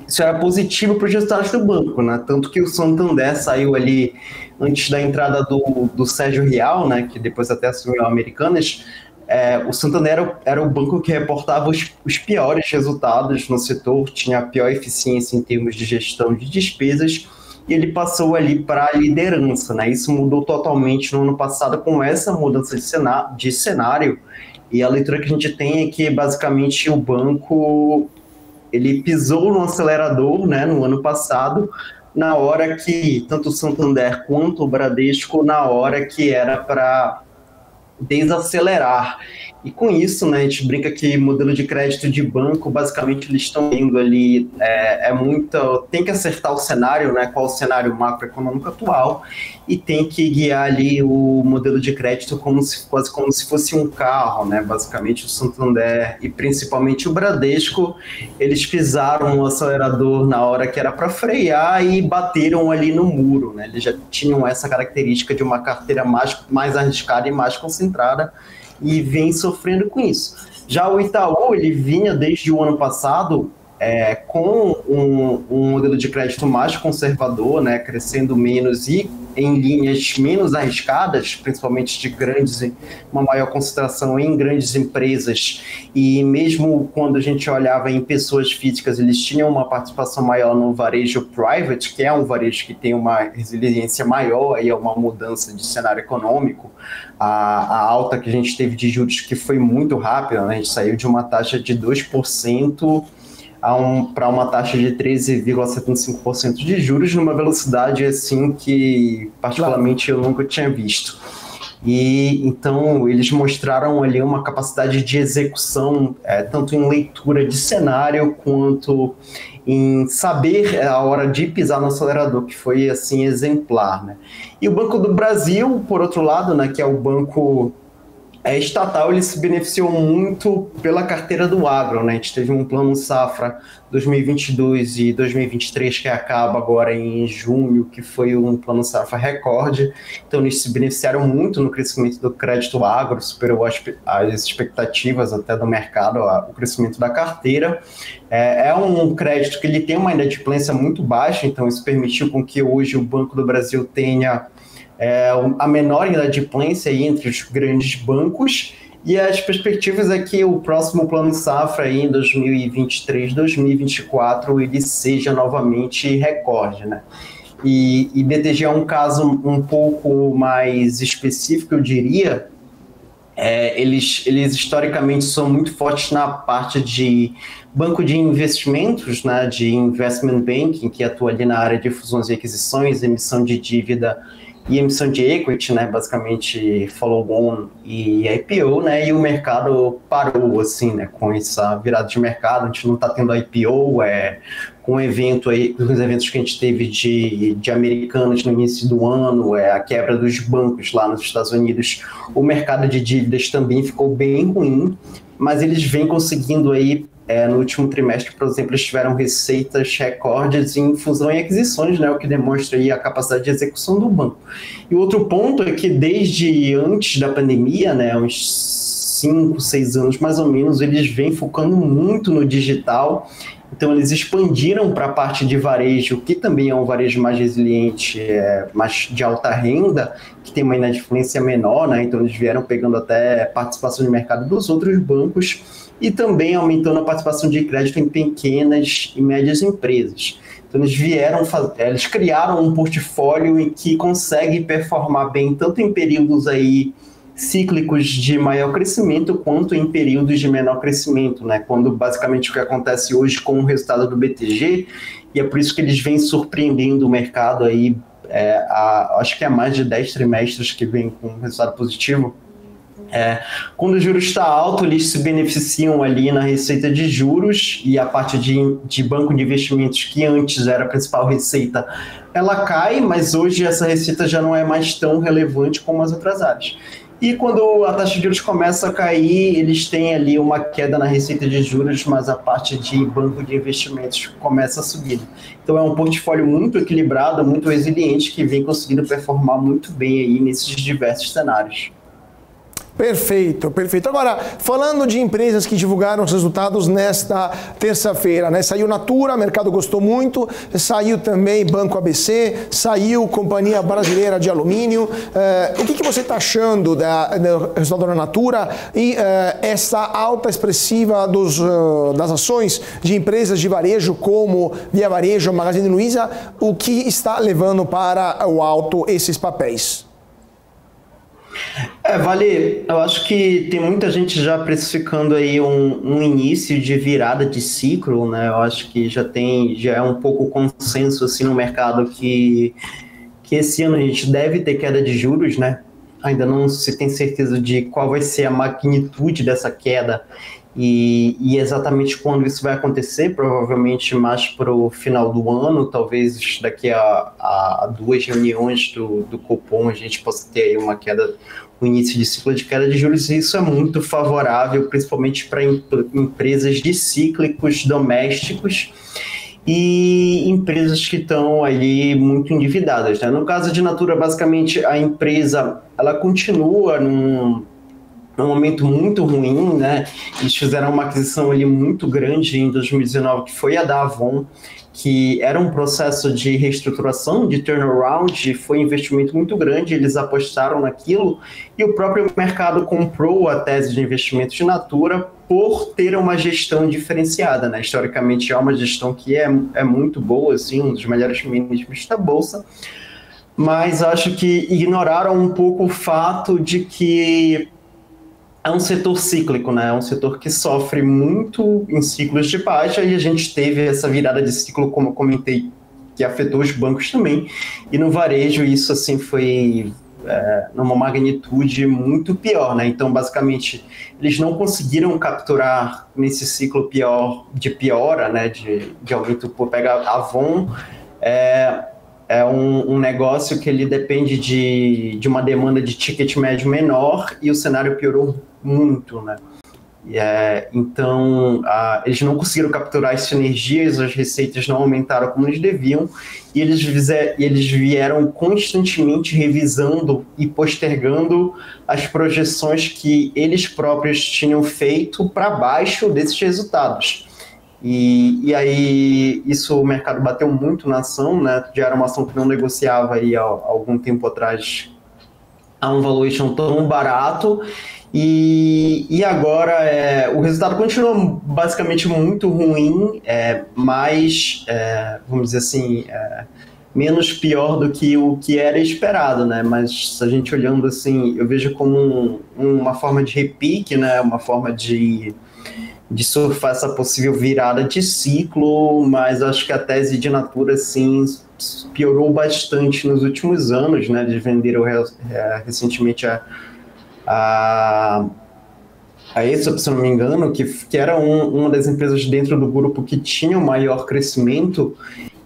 isso era positivo para os resultados do banco, né? Tanto que o Santander saiu ali antes da entrada do Sérgio Rial, né, que depois até assumiu a Americanas, o Santander era o banco que reportava os piores resultados no setor, tinha a pior eficiência em termos de gestão de despesas, e ele passou ali para a liderança, né? Isso mudou totalmente no ano passado com essa mudança de cenário, e a leitura que a gente tem é que basicamente o banco ele pisou no acelerador, né, no ano passado, na hora que tanto o Santander quanto o Bradesco, na hora que era para desacelerar. E com isso, né, a gente brinca que modelo de crédito de banco, basicamente eles estão indo ali, tem que acertar o cenário, né, qual o cenário macroeconômico atual, e tem que guiar ali o modelo de crédito quase como se fosse um carro, né, basicamente o Santander e principalmente o Bradesco, eles pisaram no acelerador na hora que era para frear e bateram ali no muro, né, eles já tinham essa característica de uma carteira mais arriscada e mais concentrada, e vem sofrendo com isso. Já o Itaú, ele vinha desde o ano passado com um modelo de crédito mais conservador, né, crescendo menos e em linhas menos arriscadas, principalmente de uma maior concentração em grandes empresas, e mesmo quando a gente olhava em pessoas físicas, eles tinham uma participação maior no varejo private, que é um varejo que tem uma resiliência maior, aí é uma mudança de cenário econômico, a alta que a gente teve de juros que foi muito rápida, né, a gente saiu de uma taxa de 2%, para uma taxa de 13,75% de juros numa velocidade assim que particularmente eu nunca tinha visto. E então eles mostraram ali uma capacidade de execução, tanto em leitura de cenário quanto em saber a hora de pisar no acelerador, que foi assim exemplar, né? E o Banco do Brasil, por outro lado, né, que é o banco estatal, ele se beneficiou muito pela carteira do agro, né? A gente teve um plano safra 2022 e 2023 que acaba agora em junho, que foi um plano safra recorde, então eles se beneficiaram muito no crescimento do crédito agro, superou as expectativas até do mercado, o crescimento da carteira. É um crédito que ele tem uma inadimplência muito baixa, então isso permitiu com que hoje o Banco do Brasil tenha a menor inadimplência entre os grandes bancos, e as perspectivas é que o próximo plano safra aí em 2023, 2024, ele seja novamente recorde, né? E BTG é um caso um pouco mais específico, eu diria. Eles historicamente são muito fortes na parte de banco de investimentos, né, de investment banking, que atua ali na área de fusões e aquisições, emissão de dívida e emissão de equity, né, basicamente follow-on e IPO, né, e o mercado parou, assim, né, com essa virada de mercado, a gente não está tendo IPO, com o evento aí, com os eventos que a gente teve de americanos no início do ano, a quebra dos bancos lá nos Estados Unidos, o mercado de dívidas também ficou bem ruim, mas eles vêm conseguindo aí, no último trimestre, por exemplo, eles tiveram receitas recordes em fusão e aquisições, né, o que demonstra aí a capacidade de execução do banco. E outro ponto é que desde antes da pandemia, né, uns 5, 6 anos mais ou menos, eles vêm focando muito no digital. Então eles expandiram para a parte de varejo, que também é um varejo mais resiliente, mais de alta renda, que tem uma inadimplência menor, né? Então eles vieram pegando até participação de mercado dos outros bancos e também aumentando a participação de crédito em pequenas e médias empresas. Então eles criaram um portfólio em que consegue performar bem tanto em períodos aí cíclicos de maior crescimento quanto em períodos de menor crescimento, né? Quando basicamente o que acontece hoje com o resultado do BTG, e é por isso que eles vêm surpreendendo o mercado aí, acho que há mais de 10 trimestres que vem com resultado positivo. Quando o juros está alto, eles se beneficiam ali na receita de juros, e a parte de banco de investimentos, que antes era a principal receita, ela cai, mas hoje essa receita já não é mais tão relevante como as outras áreas. E quando a taxa de juros começa a cair, eles têm ali uma queda na receita de juros, mas a parte de banco de investimentos começa a subir. Então é um portfólio muito equilibrado, muito resiliente, que vem conseguindo performar muito bem aí nesses diversos cenários. Perfeito, perfeito. Agora, falando de empresas que divulgaram os resultados nesta terça-feira, né? Saiu Natura, o mercado gostou muito, saiu também Banco ABC, saiu Companhia Brasileira de Alumínio. O que você está achando do resultado da Natura e essa alta expressiva das ações de empresas de varejo como Via Varejo, Magazine Luiza, o que está levando para o alto esses papéis? Vale, eu acho que tem muita gente já precificando aí um início de virada de ciclo, né? Eu acho que já é um pouco consenso assim no mercado que esse ano a gente deve ter queda de juros, né? Ainda não se tem certeza de qual vai ser a magnitude dessa queda e exatamente quando isso vai acontecer, provavelmente mais para o final do ano, talvez daqui a 2 reuniões do Copom a gente possa ter aí uma queda, um início de ciclo de queda de juros, e isso é muito favorável, principalmente para empresas de cíclicos domésticos e empresas que estão ali muito endividadas, né? No caso de Natura, basicamente a empresa ela continua num momento muito ruim, né? Eles fizeram uma aquisição ali muito grande em 2019, que foi a da Avon, que era um processo de reestruturação, de turnaround, foi um investimento muito grande, eles apostaram naquilo, e o próprio mercado comprou a tese de investimento de Natura por ter uma gestão diferenciada, né? Historicamente é uma gestão que é muito boa, assim, um dos melhores managements da Bolsa, mas acho que ignoraram um pouco o fato de que é um setor cíclico, né? É um setor que sofre muito em ciclos de baixa, e a gente teve essa virada de ciclo, como eu comentei, que afetou os bancos também, e no varejo isso assim foi numa magnitude muito pior, né? Então, basicamente, eles não conseguiram capturar nesse ciclo de piora, né? De aumento por pegar Avon, é um negócio que ele depende de uma demanda de ticket médio menor, e o cenário piorou muito, né? Então, eles não conseguiram capturar as sinergias, as receitas não aumentaram como eles deviam, e eles vieram constantemente revisando e postergando as projeções que eles próprios tinham feito para baixo desses resultados. E aí, isso o mercado bateu muito na ação, né? Já era uma ação que não negociava aí há algum tempo atrás a um valuation tão barato, e agora o resultado continua basicamente muito ruim, mas, vamos dizer assim, menos pior do que o que era esperado, né? Mas a gente olhando assim, eu vejo como uma forma de repique, né? Uma forma de surfar essa possível virada de ciclo, mas acho que a tese de Natura, sim, piorou bastante nos últimos anos, né? Eles venderam recentemente a Aesop, se não me engano, que era uma das empresas dentro do grupo que tinha o maior crescimento,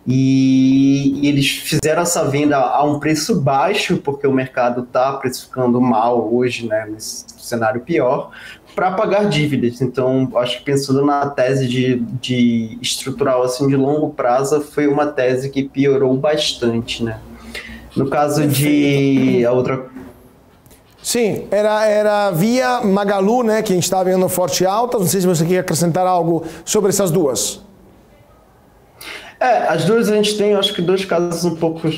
e eles fizeram essa venda a um preço baixo, porque o mercado está precificando mal hoje, né? Nesse cenário pior, para pagar dívidas. Então, acho que pensando na tese de estrutural assim, de longo prazo, foi uma tese que piorou bastante, né? No caso de a outra... Sim, era Via Magalu, né, que a gente estava vendo forte e alta. Não sei se você quer acrescentar algo sobre essas duas. As duas a gente tem, acho que, dois casos um pouco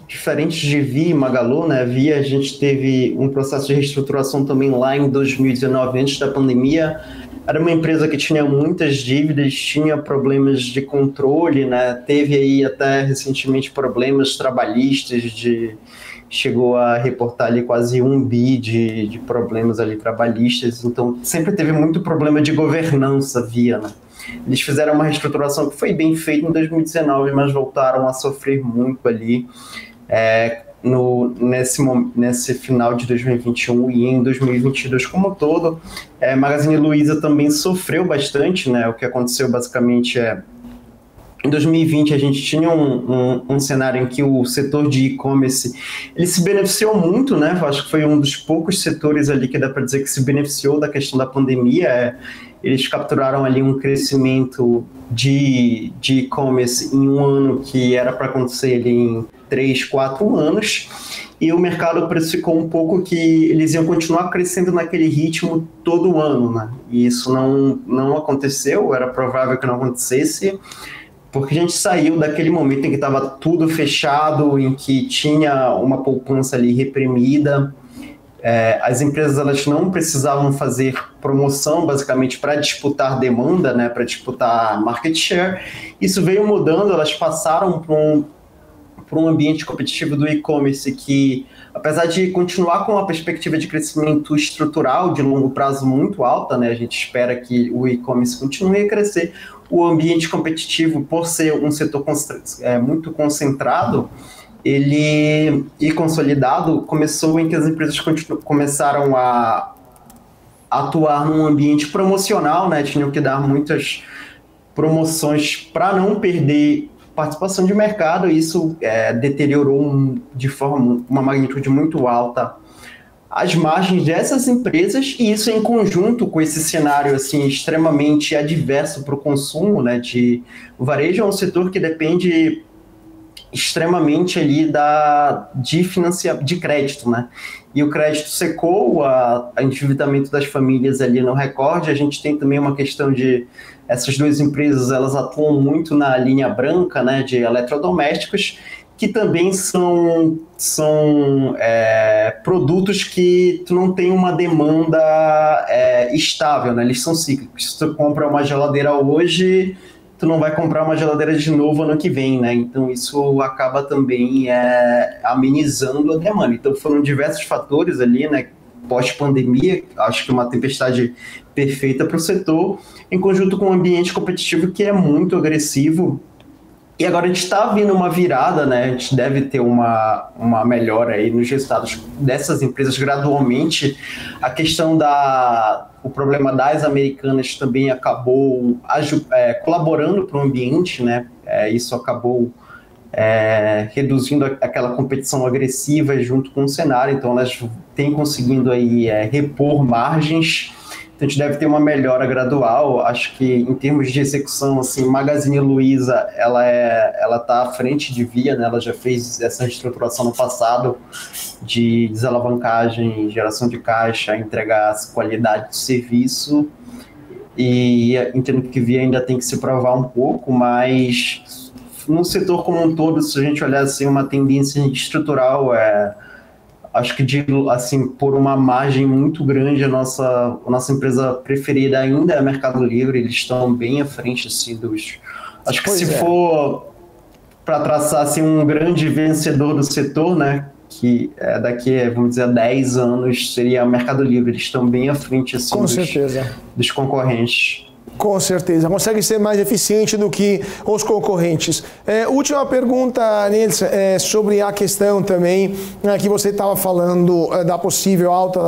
diferentes de Via e Magalu, né? Via, a gente teve um processo de reestruturação também lá em 2019, antes da pandemia. Era uma empresa que tinha muitas dívidas, tinha problemas de controle, né? Teve aí até recentemente problemas trabalhistas, chegou a reportar ali quase 1 bi de problemas ali trabalhistas. Então, sempre teve muito problema de governança Via, né? Eles fizeram uma reestruturação que foi bem feita em 2019, mas voltaram a sofrer muito ali nesse final de 2021 e em 2022 como um todo. Magazine Luiza também sofreu bastante, né? O que aconteceu basicamente em 2020 a gente tinha um cenário em que o setor de e-commerce ele se beneficiou muito, né? Eu acho que foi um dos poucos setores ali que dá para dizer que se beneficiou da questão da pandemia. Eles capturaram ali um crescimento de e-commerce em um ano que era para acontecer ali em 3, 4 anos. e o mercado precificou um pouco que eles iam continuar crescendo naquele ritmo todo ano, né? E isso não aconteceu, era provável que não acontecesse, porque a gente saiu daquele momento em que estava tudo fechado, em que tinha uma poupança ali reprimida. As empresas elas não precisavam fazer promoção basicamente para disputar demanda, né, para disputar market share. Isso veio mudando, elas passaram para um ambiente competitivo do e-commerce que, apesar de continuar com uma perspectiva de crescimento estrutural de longo prazo muito alta, né, a gente espera que o e-commerce continue a crescer, o ambiente competitivo, por ser um setor muito concentrado, ele e consolidado, começou em que as empresas começaram a atuar num ambiente promocional, né? Tinham que dar muitas promoções para não perder participação de mercado, e isso deteriorou de uma magnitude muito alta as margens dessas empresas, e isso em conjunto com esse cenário assim, extremamente adverso para o consumo, né? O varejo é um setor que depende extremamente ali de crédito, né? E o crédito secou, o endividamento das famílias ali no recorde. A gente tem também uma questão de essas duas empresas, elas atuam muito na linha branca, né, de eletrodomésticos, que também são produtos que tu não tem uma demanda estável, né? Eles são cíclicos. Se tu compra uma geladeira hoje, tu não vai comprar uma geladeira de novo ano que vem, né? Então isso acaba também amenizando a demanda. Então foram diversos fatores ali, né? Pós-pandemia, acho que uma tempestade perfeita para o setor, em conjunto com um ambiente competitivo que é muito agressivo. E agora a gente está vindo uma virada, né? A gente deve ter uma melhora aí nos resultados dessas empresas gradualmente. A questão o problema das americanas também acabou colaborando para o ambiente, né? Isso acabou reduzindo aquela competição agressiva junto com o cenário. Então elas têm conseguindo aí repor margens. Então a gente deve ter uma melhora gradual. Acho que em termos de execução, assim, Magazine Luiza, ela está à frente de Via, né? Ela já fez essa reestruturação no passado de desalavancagem, geração de caixa, entregar qualidade de serviço, e entendo que Via ainda tem que se provar um pouco, mas no setor como um todo, se a gente olhar assim, uma tendência estrutural, acho que assim, por uma margem muito grande, a nossa empresa preferida ainda é a Mercado Livre. Eles estão bem à frente assim, acho que for para traçar assim, um grande vencedor do setor, né, que daqui, vamos dizer, a 10 anos, seria o Mercado Livre. Eles estão bem à frente assim, dos concorrentes. Com certeza, consegue ser mais eficiente do que os concorrentes. Última pergunta, Nils, sobre a questão também que você estava falando da possível alta,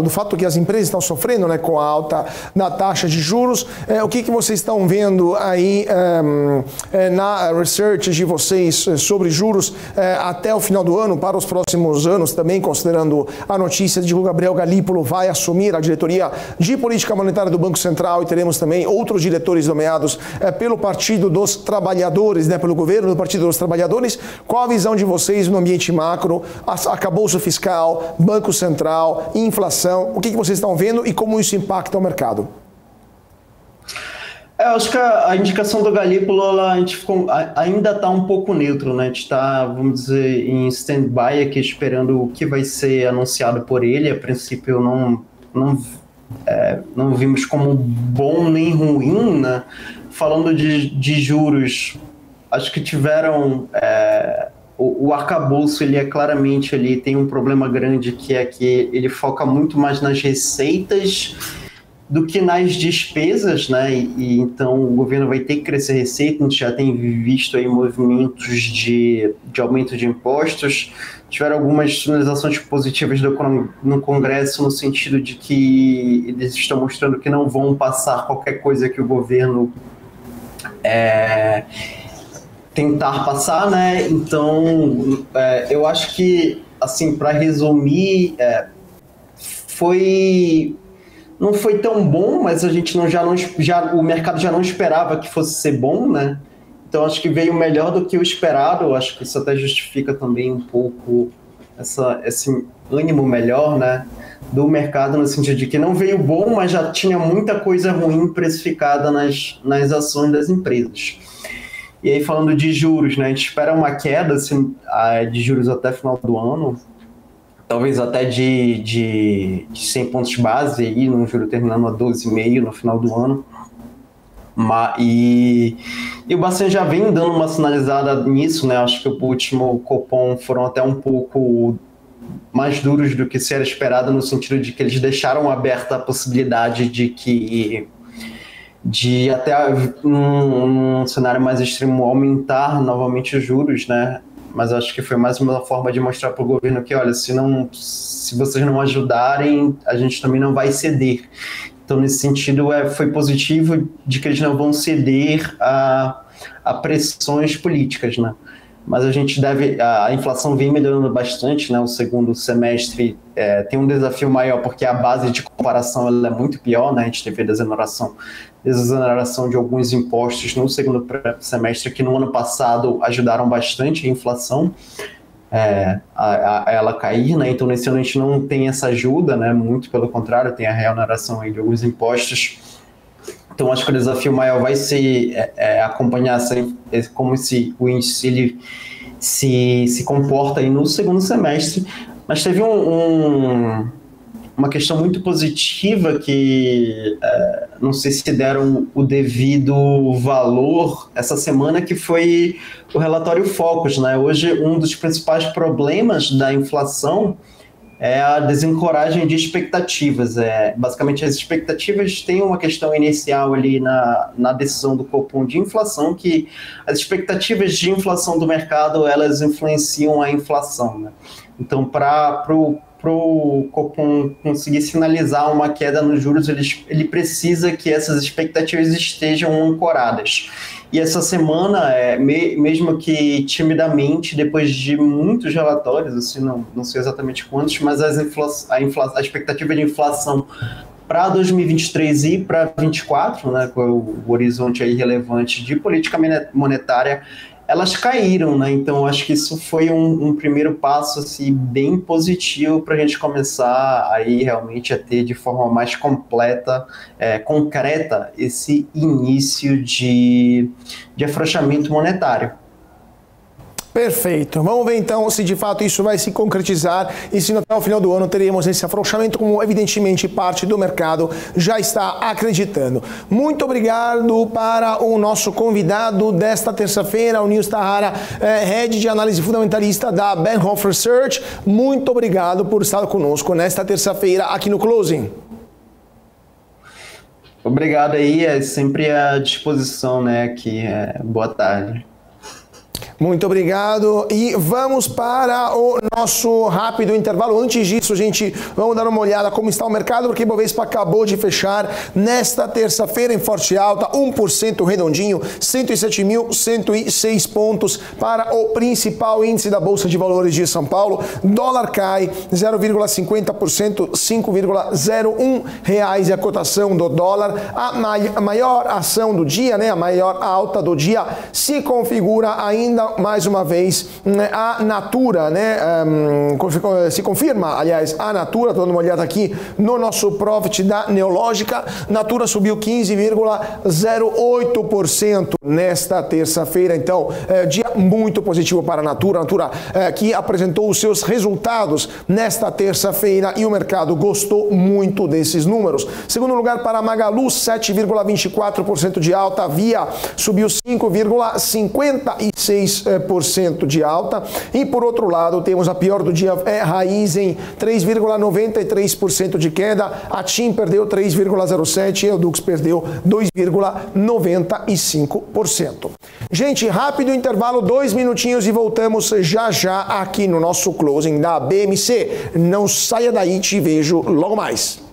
do fato que as empresas estão sofrendo, né, com a alta da taxa de juros. O que vocês estão vendo aí na research de vocês sobre juros até o final do ano, para os próximos anos também, considerando a notícia de que o Gabriel Galípolo vai assumir a diretoria de política monetária do Banco Central, e teremos também outros diretores nomeados pelo Partido dos Trabalhadores, né, pelo governo do Partido dos Trabalhadores. Qual a visão de vocês no ambiente macro, arcabouço fiscal, Banco Central, inflação? O que vocês estão vendo e como isso impacta o mercado? Eu acho que a indicação do Galípolo, a gente ainda está um pouco neutro, né? A gente está, vamos dizer, em stand-by aqui, esperando o que vai ser anunciado por ele. A princípio, não vimos como bom nem ruim, né? Falando de juros, acho que tiveram o arcabouço, ele claramente, ele tem um problema grande, que é que ele foca muito mais nas receitas do que nas despesas, né? E então o governo vai ter que crescer receita. A gente já tem visto aí movimentos de aumento de impostos. Tiveram algumas sinalizações positivas no Congresso, no sentido de que eles estão mostrando que não vão passar qualquer coisa que o governo tentar passar, né? Então, eu acho que, assim, para resumir, não foi tão bom, mas a gente o mercado já não esperava que fosse ser bom, né? Então acho que veio melhor do que o esperado. Acho que isso até justifica também um pouco esse ânimo melhor, né, do mercado, no sentido de que não veio bom, mas já tinha muita coisa ruim precificada nas ações das empresas. E aí, falando de juros, né, a gente espera uma queda assim, de juros até final do ano, talvez até de 100 pontos base, aí, no juro terminando a 12,5 no final do ano. E o Bacen já vem dando uma sinalizada nisso, né? Acho que o último Copom foram até um pouco mais duros do que se era esperado, no sentido de que eles deixaram aberta a possibilidade de até num cenário mais extremo aumentar novamente os juros, né? Mas acho que foi mais uma forma de mostrar para o governo que, olha, se vocês não ajudarem, a gente também não vai ceder. Então, nesse sentido, foi positivo de que eles não vão ceder a pressões políticas, né? Mas a inflação vem melhorando bastante, né? O segundo semestre tem um desafio maior porque a base de comparação ela é muito pior, né? A gente teve desoneração de alguns impostos no segundo semestre que no ano passado ajudaram bastante a inflação a ela cair, né? Então nesse ano a gente não tem essa ajuda, né? Muito pelo contrário, tem a reoneração aí de alguns impostos. Então acho que o desafio maior vai ser acompanhar como o índice ele se comporta aí no segundo semestre. Mas teve uma questão muito positiva que não sei se deram o devido valor essa semana, que foi o relatório Focus, né? Hoje, um dos principais problemas da inflação é a desencoragem de expectativas. Basicamente, as expectativas têm uma questão inicial ali na decisão do Copom de inflação, que as expectativas de inflação do mercado, elas influenciam a inflação, né? Então, para o Copom conseguir sinalizar uma queda nos juros, ele precisa que essas expectativas estejam ancoradas. E essa semana, mesmo que timidamente, depois de muitos relatórios, assim, não sei exatamente quantos, mas a expectativa de inflação para 2023 e para 2024, né, com o horizonte aí relevante de política monetária, elas caíram, né? Então acho que isso foi um primeiro passo assim, bem positivo para a gente começar aí realmente a ter de forma mais concreta esse início de afrouxamento monetário. Perfeito. Vamos ver então se de fato isso vai se concretizar e se até o final do ano teremos esse afrouxamento, como evidentemente parte do mercado já está acreditando. Muito obrigado para o nosso convidado desta terça-feira, o Nils Tahara, Head de Análise Fundamentalista da Bainhof Research. Muito obrigado por estar conosco nesta terça-feira aqui no Closing. Obrigado aí, é sempre à disposição, né, aqui. Boa tarde. Muito obrigado e vamos para o nosso rápido intervalo. Antes disso, gente, vamos dar uma olhada como está o mercado, porque o Bovespa acabou de fechar nesta terça-feira em forte alta, 1% redondinho, 107.106 pontos para o principal índice da Bolsa de Valores de São Paulo. Dólar cai 0,50%, 5,01 reais é a cotação do dólar. A maior ação do dia, né, a maior alta do dia se configura ainda mais uma vez a Natura, né? Se confirma, aliás, a Natura, estou dando uma olhada aqui no nosso profit da Neológica. Natura subiu 15,08% nesta terça-feira, então dia muito positivo para a Natura. A Natura que apresentou os seus resultados nesta terça-feira e o mercado gostou muito desses números. Segundo lugar para a Magalu, 7,24% de alta, Via subiu 5,56% de alta. E por outro lado, temos a pior do dia, Raizen, 3,93% de queda, a TIM perdeu 3,07% e a Dux perdeu 2,95%. Gente, rápido intervalo, 2 minutinhos e voltamos já já aqui no nosso closing da BMC. Não saia daí, te vejo logo mais.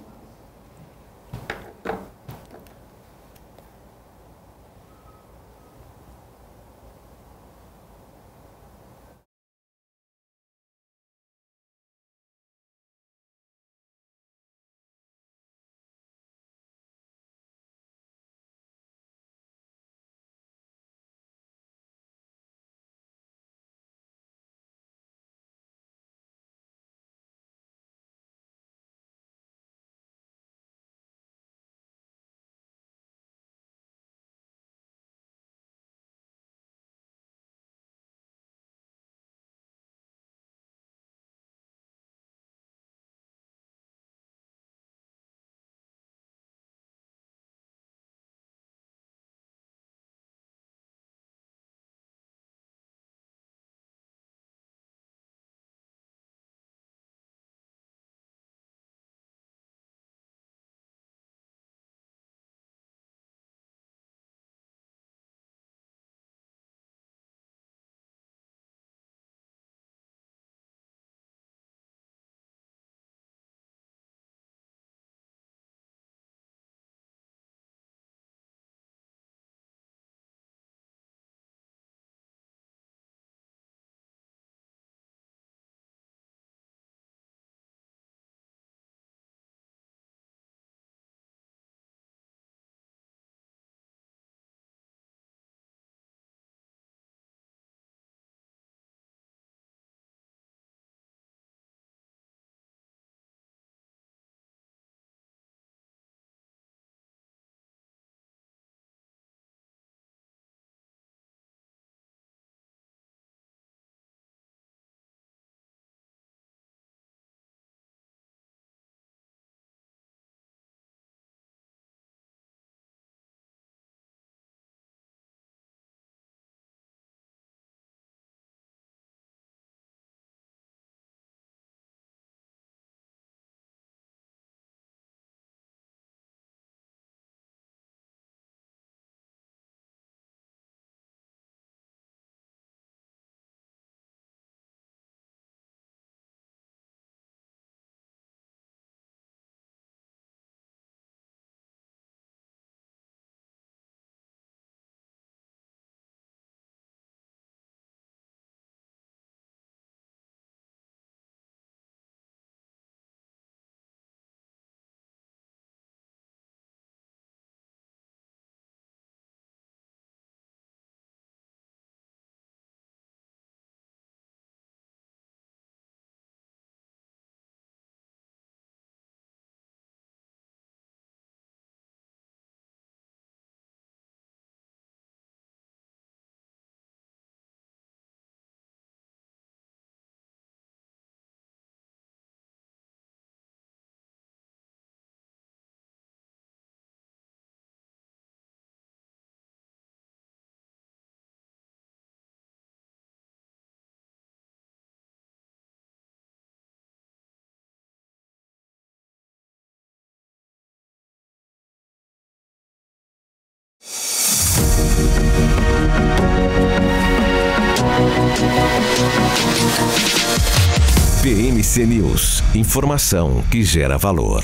BMC News, informação que gera valor.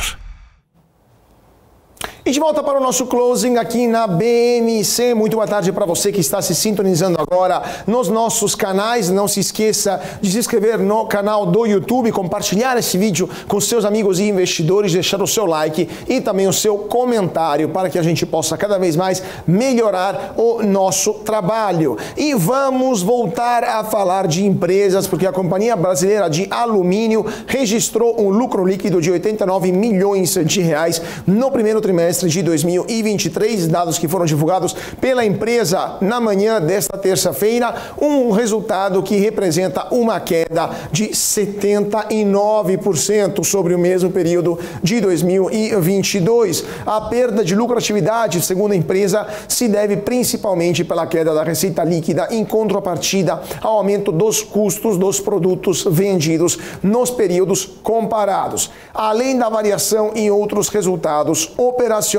E de volta para o nosso closing aqui na BMC. Muito boa tarde para você que está se sintonizando agora nos nossos canais. Não se esqueça de se inscrever no canal do YouTube, compartilhar esse vídeo com seus amigos e investidores, deixar o seu like e também o seu comentário para que a gente possa cada vez mais melhorar o nosso trabalho. E vamos voltar a falar de empresas, porque a Companhia Brasileira de Alumínio registrou um lucro líquido de 89 milhões de reais no primeiro trimestre de 2023, dados que foram divulgados pela empresa na manhã desta terça-feira, um resultado que representa uma queda de 79% sobre o mesmo período de 2022. A perda de lucratividade, segundo a empresa, se deve principalmente pela queda da receita líquida em contrapartida ao aumento dos custos dos produtos vendidos nos períodos comparados, além da variação em outros resultados operacionais.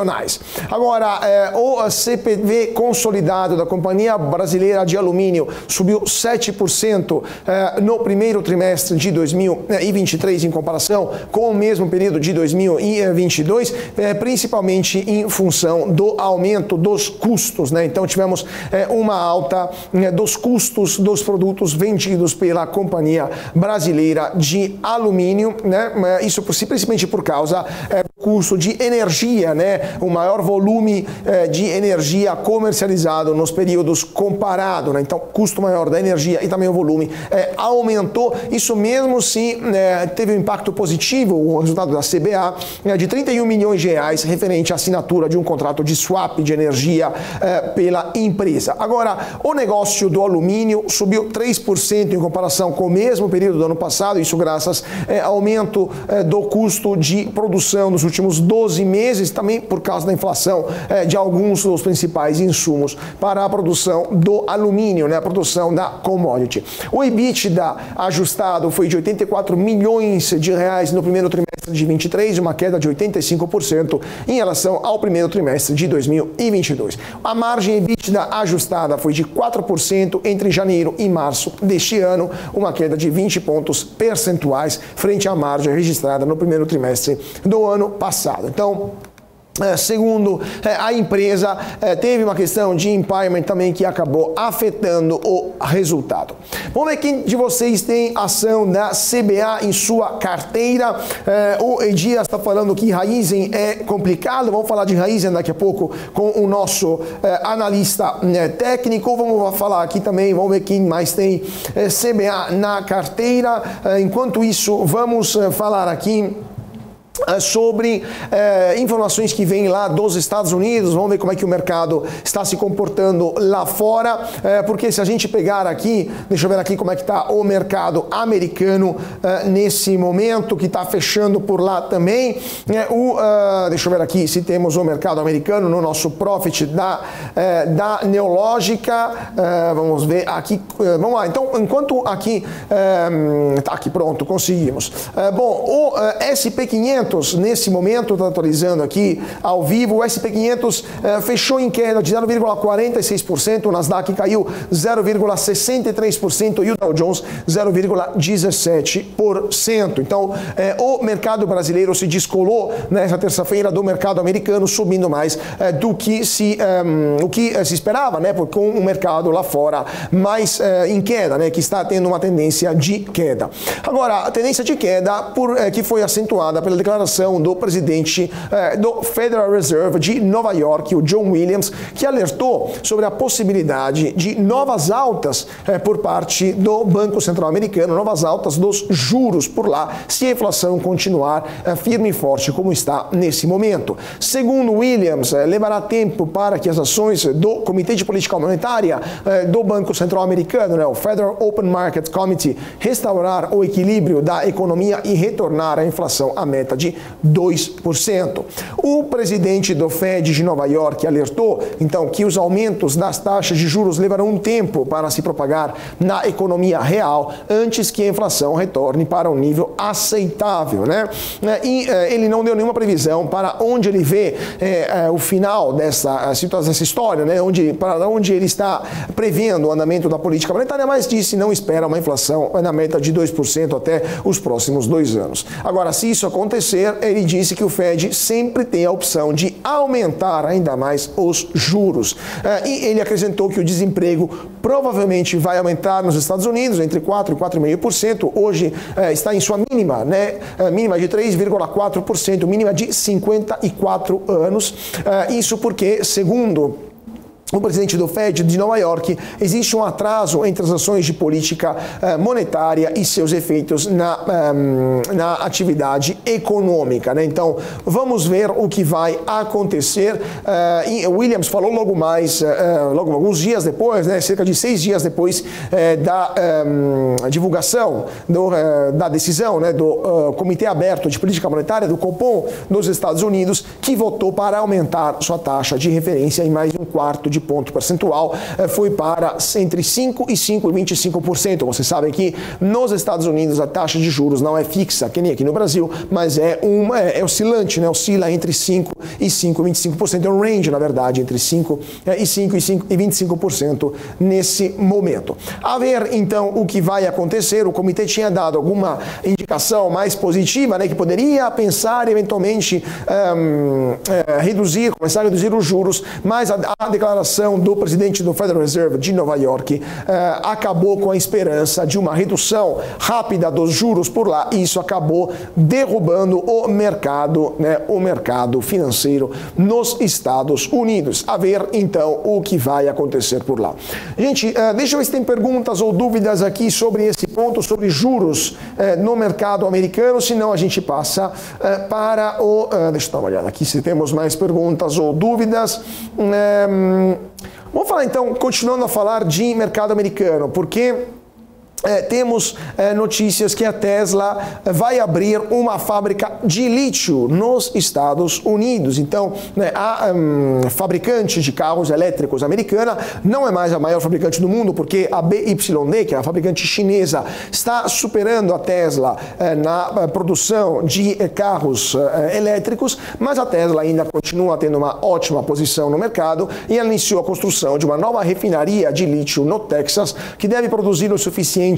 Agora, o CPV consolidado da Companhia Brasileira de Alumínio subiu 7% no primeiro trimestre de 2023 em comparação com o mesmo período de 2022, principalmente em função do aumento dos custos, né? Então tivemos uma alta dos custos dos produtos vendidos pela Companhia Brasileira de Alumínio, né? Isso principalmente por causa do custo de energia, né? O maior volume de energia comercializado nos períodos comparados, né? Então, custo maior da energia e também o volume aumentou. Isso mesmo se teve um impacto positivo, o resultado da CBA, de 31 milhões de reais referente à assinatura de um contrato de swap de energia pela empresa. Agora, o negócio do alumínio subiu 3% em comparação com o mesmo período do ano passado, isso graças ao aumento do custo de produção nos últimos 12 meses, também por causa da inflação de alguns dos principais insumos para a produção do alumínio, né, a produção da commodity. O EBITDA ajustado foi de 84 milhões de reais no primeiro trimestre de 23, uma queda de 85% em relação ao primeiro trimestre de 2022. A margem EBITDA ajustada foi de 4% entre janeiro e março deste ano, uma queda de 20 pontos percentuais frente à margem registrada no primeiro trimestre do ano passado. Então, segundo a empresa, teve uma questão de impairment também que acabou afetando o resultado. Vamos ver quem de vocês tem ação da CBA em sua carteira. O Edias está falando que Raízen é complicado. Vamos falar de Raízen daqui a pouco com o nosso analista técnico. Vamos falar aqui também, vamos ver quem mais tem CBA na carteira. Enquanto isso, vamos falar aqui sobre informações que vêm lá dos Estados Unidos. Vamos ver como é que o mercado está se comportando lá fora, porque se a gente pegar aqui, deixa eu ver aqui como é que está o mercado americano nesse momento, que está fechando por lá também. Deixa eu ver aqui se temos o mercado americano no nosso profit da Neológica. Vamos ver aqui, vamos lá. Então, enquanto aqui, tá aqui, pronto, conseguimos. Bom, o SP500 nesse momento, está atualizando aqui ao vivo, o SP500 fechou em queda de 0,46%, o Nasdaq caiu 0,63% e o Dow Jones 0,17%. Então, o mercado brasileiro se descolou nessa terça-feira do mercado americano, subindo mais do que se esperava, né, com o mercado lá fora mais em queda, né, que está tendo uma tendência de queda. Agora, a tendência de queda que foi acentuada pela declaração do presidente do Federal Reserve de Nova York, o John Williams, que alertou sobre a possibilidade de novas altas por parte do Banco Central Americano, novas altas dos juros por lá, se a inflação continuar firme e forte como está nesse momento. Segundo Williams, levará tempo para que as ações do Comitê de Política Monetária do Banco Central Americano, né, o Federal Open Market Committee, restaurar o equilíbrio da economia e retornar a inflação à meta de 2%. O presidente do Fed de Nova York alertou, então, que os aumentos das taxas de juros levarão um tempo para se propagar na economia real antes que a inflação retorne para um nível aceitável, né? E ele não deu nenhuma previsão para onde ele vê o final dessa situação, dessa história, né? Para onde ele está prevendo o andamento da política monetária, mas disse não espera uma inflação na meta de 2% até os próximos 2 anos. Agora, se isso acontecer, ele disse que o Fed sempre tem a opção de aumentar ainda mais os juros. E ele acrescentou que o desemprego provavelmente vai aumentar nos Estados Unidos entre 4% e 4,5%. Hoje está em sua mínima, né? Mínima de 3,4%, mínima de 54 anos. Isso porque, segundo o presidente do Fed de Nova York, existe um atraso entre as ações de política monetária e seus efeitos na atividade econômica, né? Então, vamos ver o que vai acontecer. Williams falou logo alguns dias depois, né, cerca de 6 dias depois da divulgação da decisão, né, do Comitê Aberto de Política Monetária, do Copom, dos Estados Unidos, que votou para aumentar sua taxa de referência em mais de 1/4 de ponto percentual, foi para entre 5% e 5,25%. Vocês sabem que nos Estados Unidos a taxa de juros não é fixa, que nem aqui no Brasil, mas é oscilante, né? Oscila entre 5% e 5,25%. É um range, na verdade, entre 5% e 5,25% nesse momento. A ver, então, o que vai acontecer. O comitê tinha dado alguma indicação mais positiva, né, que poderia pensar eventualmente começar a reduzir os juros, mas a declaração do presidente do Federal Reserve de Nova York acabou com a esperança de uma redução rápida dos juros por lá, e isso acabou derrubando o mercado, né, o mercado financeiro nos Estados Unidos. A ver, então, o que vai acontecer por lá. Gente, deixa eu ver se tem perguntas ou dúvidas aqui sobre esse ponto, sobre juros no mercado americano, senão a gente passa para o... deixa eu dar uma olhada aqui se temos mais perguntas ou dúvidas. Vamos falar então, continuando a falar de mercado americano, porque temos notícias que a Tesla vai abrir uma fábrica de lítio nos Estados Unidos. Então, né, a fabricante de carros elétricos americana não é mais a maior fabricante do mundo, porque a BYD, que é a fabricante chinesa, está superando a Tesla na produção de carros elétricos, mas a Tesla ainda continua tendo uma ótima posição no mercado e ela iniciou a construção de uma nova refinaria de lítio no Texas, que deve produzir o suficiente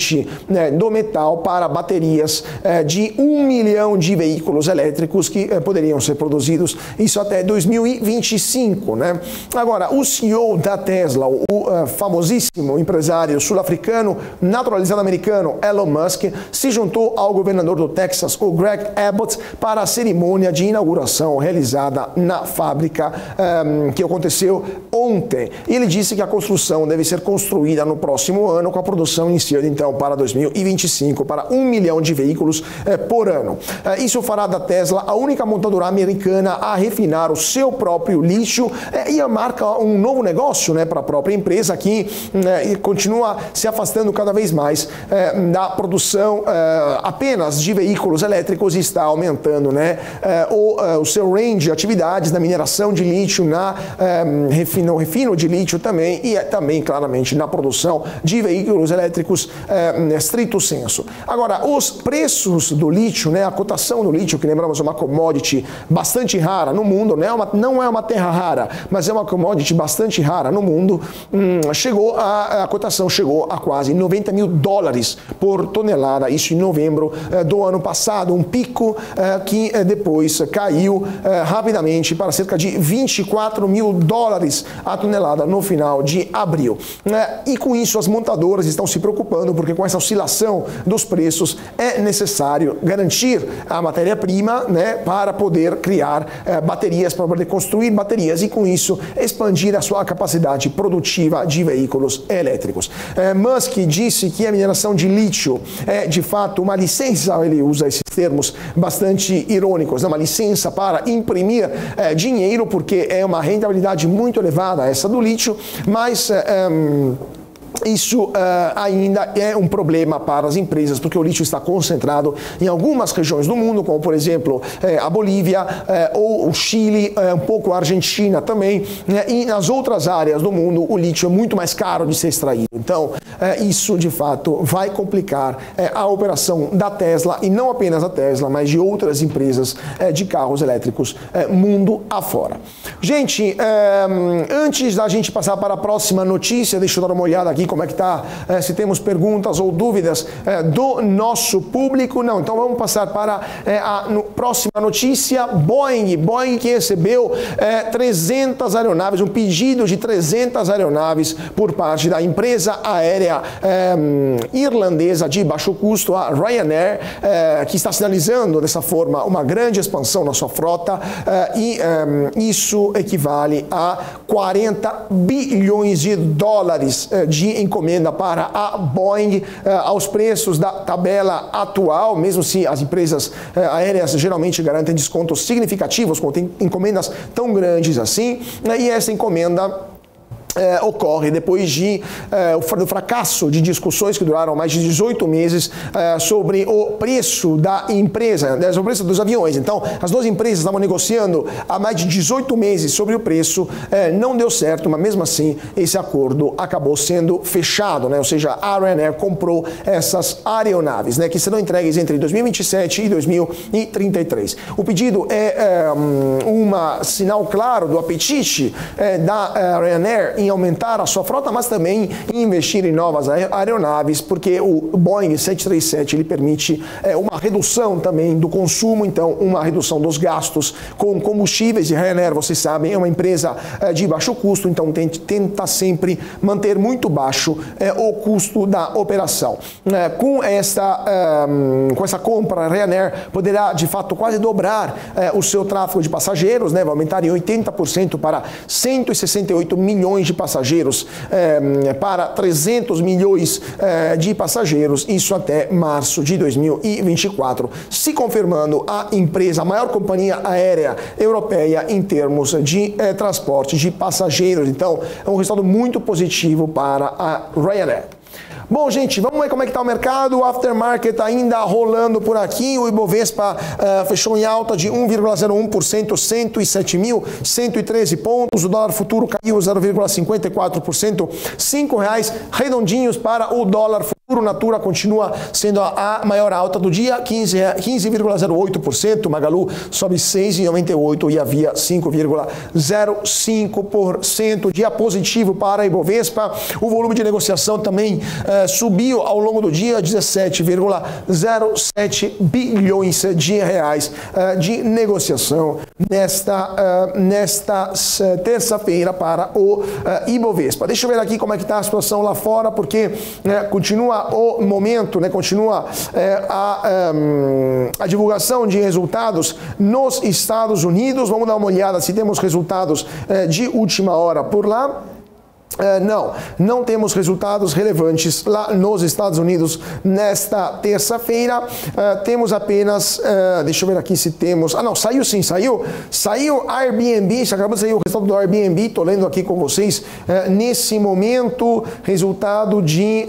do metal para baterias de 1 milhão de veículos elétricos que poderiam ser produzidos, isso até 2025, né? Agora, o CEO da Tesla, o famosíssimo empresário sul-africano, naturalizado americano, Elon Musk, se juntou ao governador do Texas, o Greg Abbott, para a cerimônia de inauguração realizada na fábrica que aconteceu ontem. Ele disse que a construção deve ser construída no próximo ano, com a produção iniciando então para 2025, para 1 milhão de veículos por ano. Isso fará da Tesla a única montadora americana a refinar o seu próprio lítio e marca um novo negócio, né, para a própria empresa, que continua se afastando cada vez mais da produção apenas de veículos elétricos e está aumentando, né, o seu range de atividades na mineração de lítio, no refino de lítio também, e também claramente na produção de veículos elétricos estrito senso. Agora, os preços do lítio, né, a cotação do lítio, que lembramos é uma commodity bastante rara no mundo, né, não é uma terra rara, mas é uma commodity bastante rara no mundo, a cotação chegou a quase $90 mil por tonelada, isso em novembro do ano passado, um pico que depois caiu rapidamente para cerca de $24 mil a tonelada no final de abril. E com isso as montadoras estão se preocupando, porque com essa oscilação dos preços é necessário garantir a matéria-prima, né, para poder criar baterias, para poder construir baterias e com isso expandir a sua capacidade produtiva de veículos elétricos. Musk disse que a mineração de lítio é de fato uma licença, ele usa esses termos bastante irônicos, né, uma licença para imprimir dinheiro, porque é uma rentabilidade muito elevada essa do lítio, mas isso ainda é um problema para as empresas, porque o lítio está concentrado em algumas regiões do mundo, como por exemplo a Bolívia ou o Chile, um pouco a Argentina também, né? E nas outras áreas do mundo o lítio é muito mais caro de ser extraído. Então isso de fato vai complicar a operação da Tesla, e não apenas da Tesla, mas de outras empresas de carros elétricos mundo afora. Gente, antes da gente passar para a próxima notícia, deixa eu dar uma olhada aqui como é que tá, se temos perguntas ou dúvidas do nosso público. Não, então vamos passar para a próxima notícia. Boeing que recebeu 300 aeronaves, um pedido de 300 aeronaves por parte da empresa aérea irlandesa de baixo custo, a Ryanair, que está sinalizando dessa forma uma grande expansão na sua frota, e isso equivale a 40 bilhões de dólares de encomenda para a Boeing, aos preços da tabela atual, mesmo se as empresas aéreas geralmente garantem descontos significativos quando tem encomendas tão grandes assim, e essa encomenda ocorre depois do fracasso de discussões que duraram mais de 18 meses sobre o preço da empresa, sobre o preço dos aviões. Então, as duas empresas estavam negociando há mais de 18 meses sobre o preço, não deu certo, mas mesmo assim esse acordo acabou sendo fechado, né? Ou seja, a Ryanair comprou essas aeronaves, né, que serão entregues entre 2027 e 2033. O pedido é um sinal claro do apetite da Ryanair em aumentar a sua frota, mas também em investir em novas aeronaves, porque o Boeing 737 ele permite uma redução também do consumo, então uma redução dos gastos com combustíveis. E Ryanair, vocês sabem, é uma empresa de baixo custo, então tenta sempre manter muito baixo o custo da operação. Com essa compra, a Ryanair poderá de fato quase dobrar o seu tráfego de passageiros, né? Vai aumentar em 80% para 168 milhões de passageiros para 300 milhões de passageiros, isso até março de 2024, se confirmando a empresa, a maior companhia aérea europeia em termos de transporte de passageiros. Então, é um resultado muito positivo para a Ryanair. Bom, gente, vamos ver como é que está o mercado. O aftermarket ainda rolando por aqui. O Ibovespa fechou em alta de 1,01%, 107.113 pontos. O dólar futuro caiu 0,54%, R$5 redondinhos para o dólar futuro. Natura continua sendo a maior alta do dia, 15,08%. Magalu sobe 6,98% e havia 5,05%. Dia positivo para a Ibovespa. O volume de negociação também subiu ao longo do dia, 17,07 bilhões de reais de negociação nesta terça-feira para o Ibovespa. Deixa eu ver aqui como é que está a situação lá fora, porque continua o momento, né, continua a divulgação de resultados nos Estados Unidos. Vamos dar uma olhada se temos resultados de última hora por lá. Não temos resultados relevantes lá nos Estados Unidos nesta terça-feira. Temos apenas, deixa eu ver aqui se temos, não, saiu sim, saiu Airbnb, acabou de sair o resultado do Airbnb, estou lendo aqui com vocês nesse momento, resultado de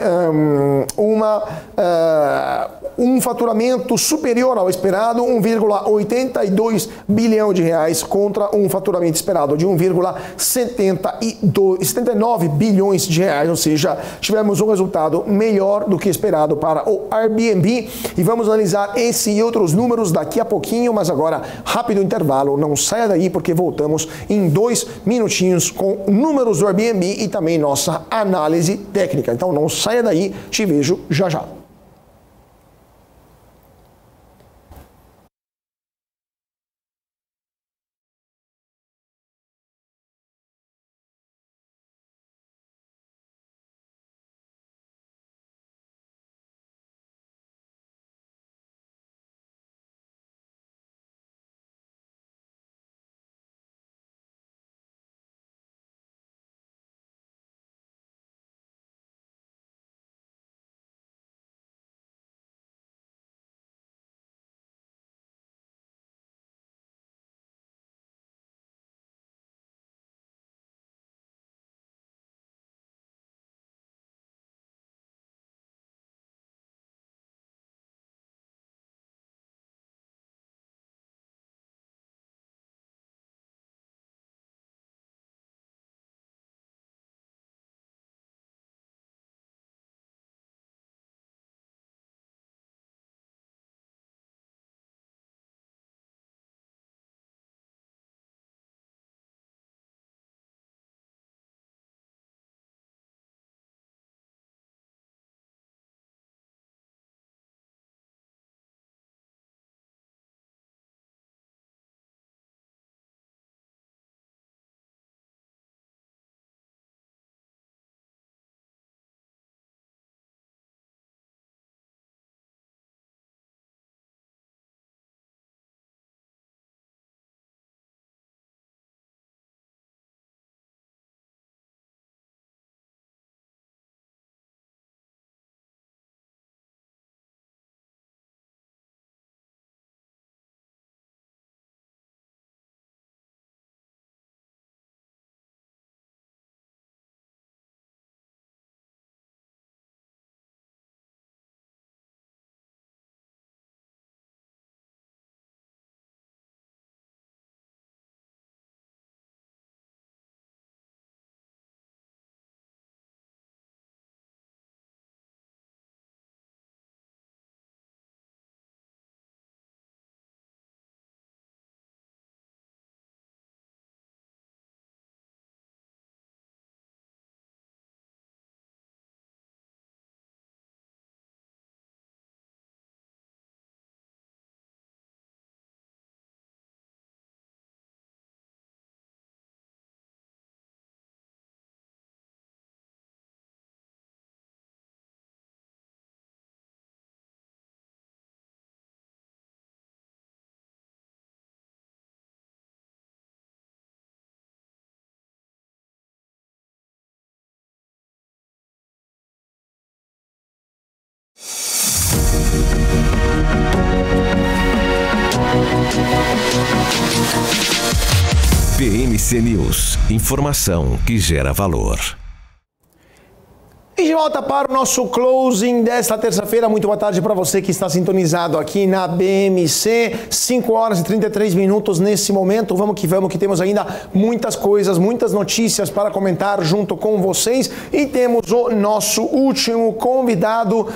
um faturamento superior ao esperado, 1,82 bilhão de reais contra um faturamento esperado de 1,79 bilhões de reais, ou seja, tivemos um resultado melhor do que esperado para o Airbnb, e vamos analisar esse e outros números daqui a pouquinho, mas agora rápido intervalo, não saia daí porque voltamos em 2 minutinhos com números do Airbnb e também nossa análise técnica. Então não saia daí, te vejo já já. BMC News, informação que gera valor. E de volta para o nosso closing desta terça-feira. Muito boa tarde para você que está sintonizado aqui na BMC. 5 horas e 33 minutos nesse momento. Vamos, que temos ainda muitas coisas, muitas notícias para comentar junto com vocês. E temos o nosso último convidado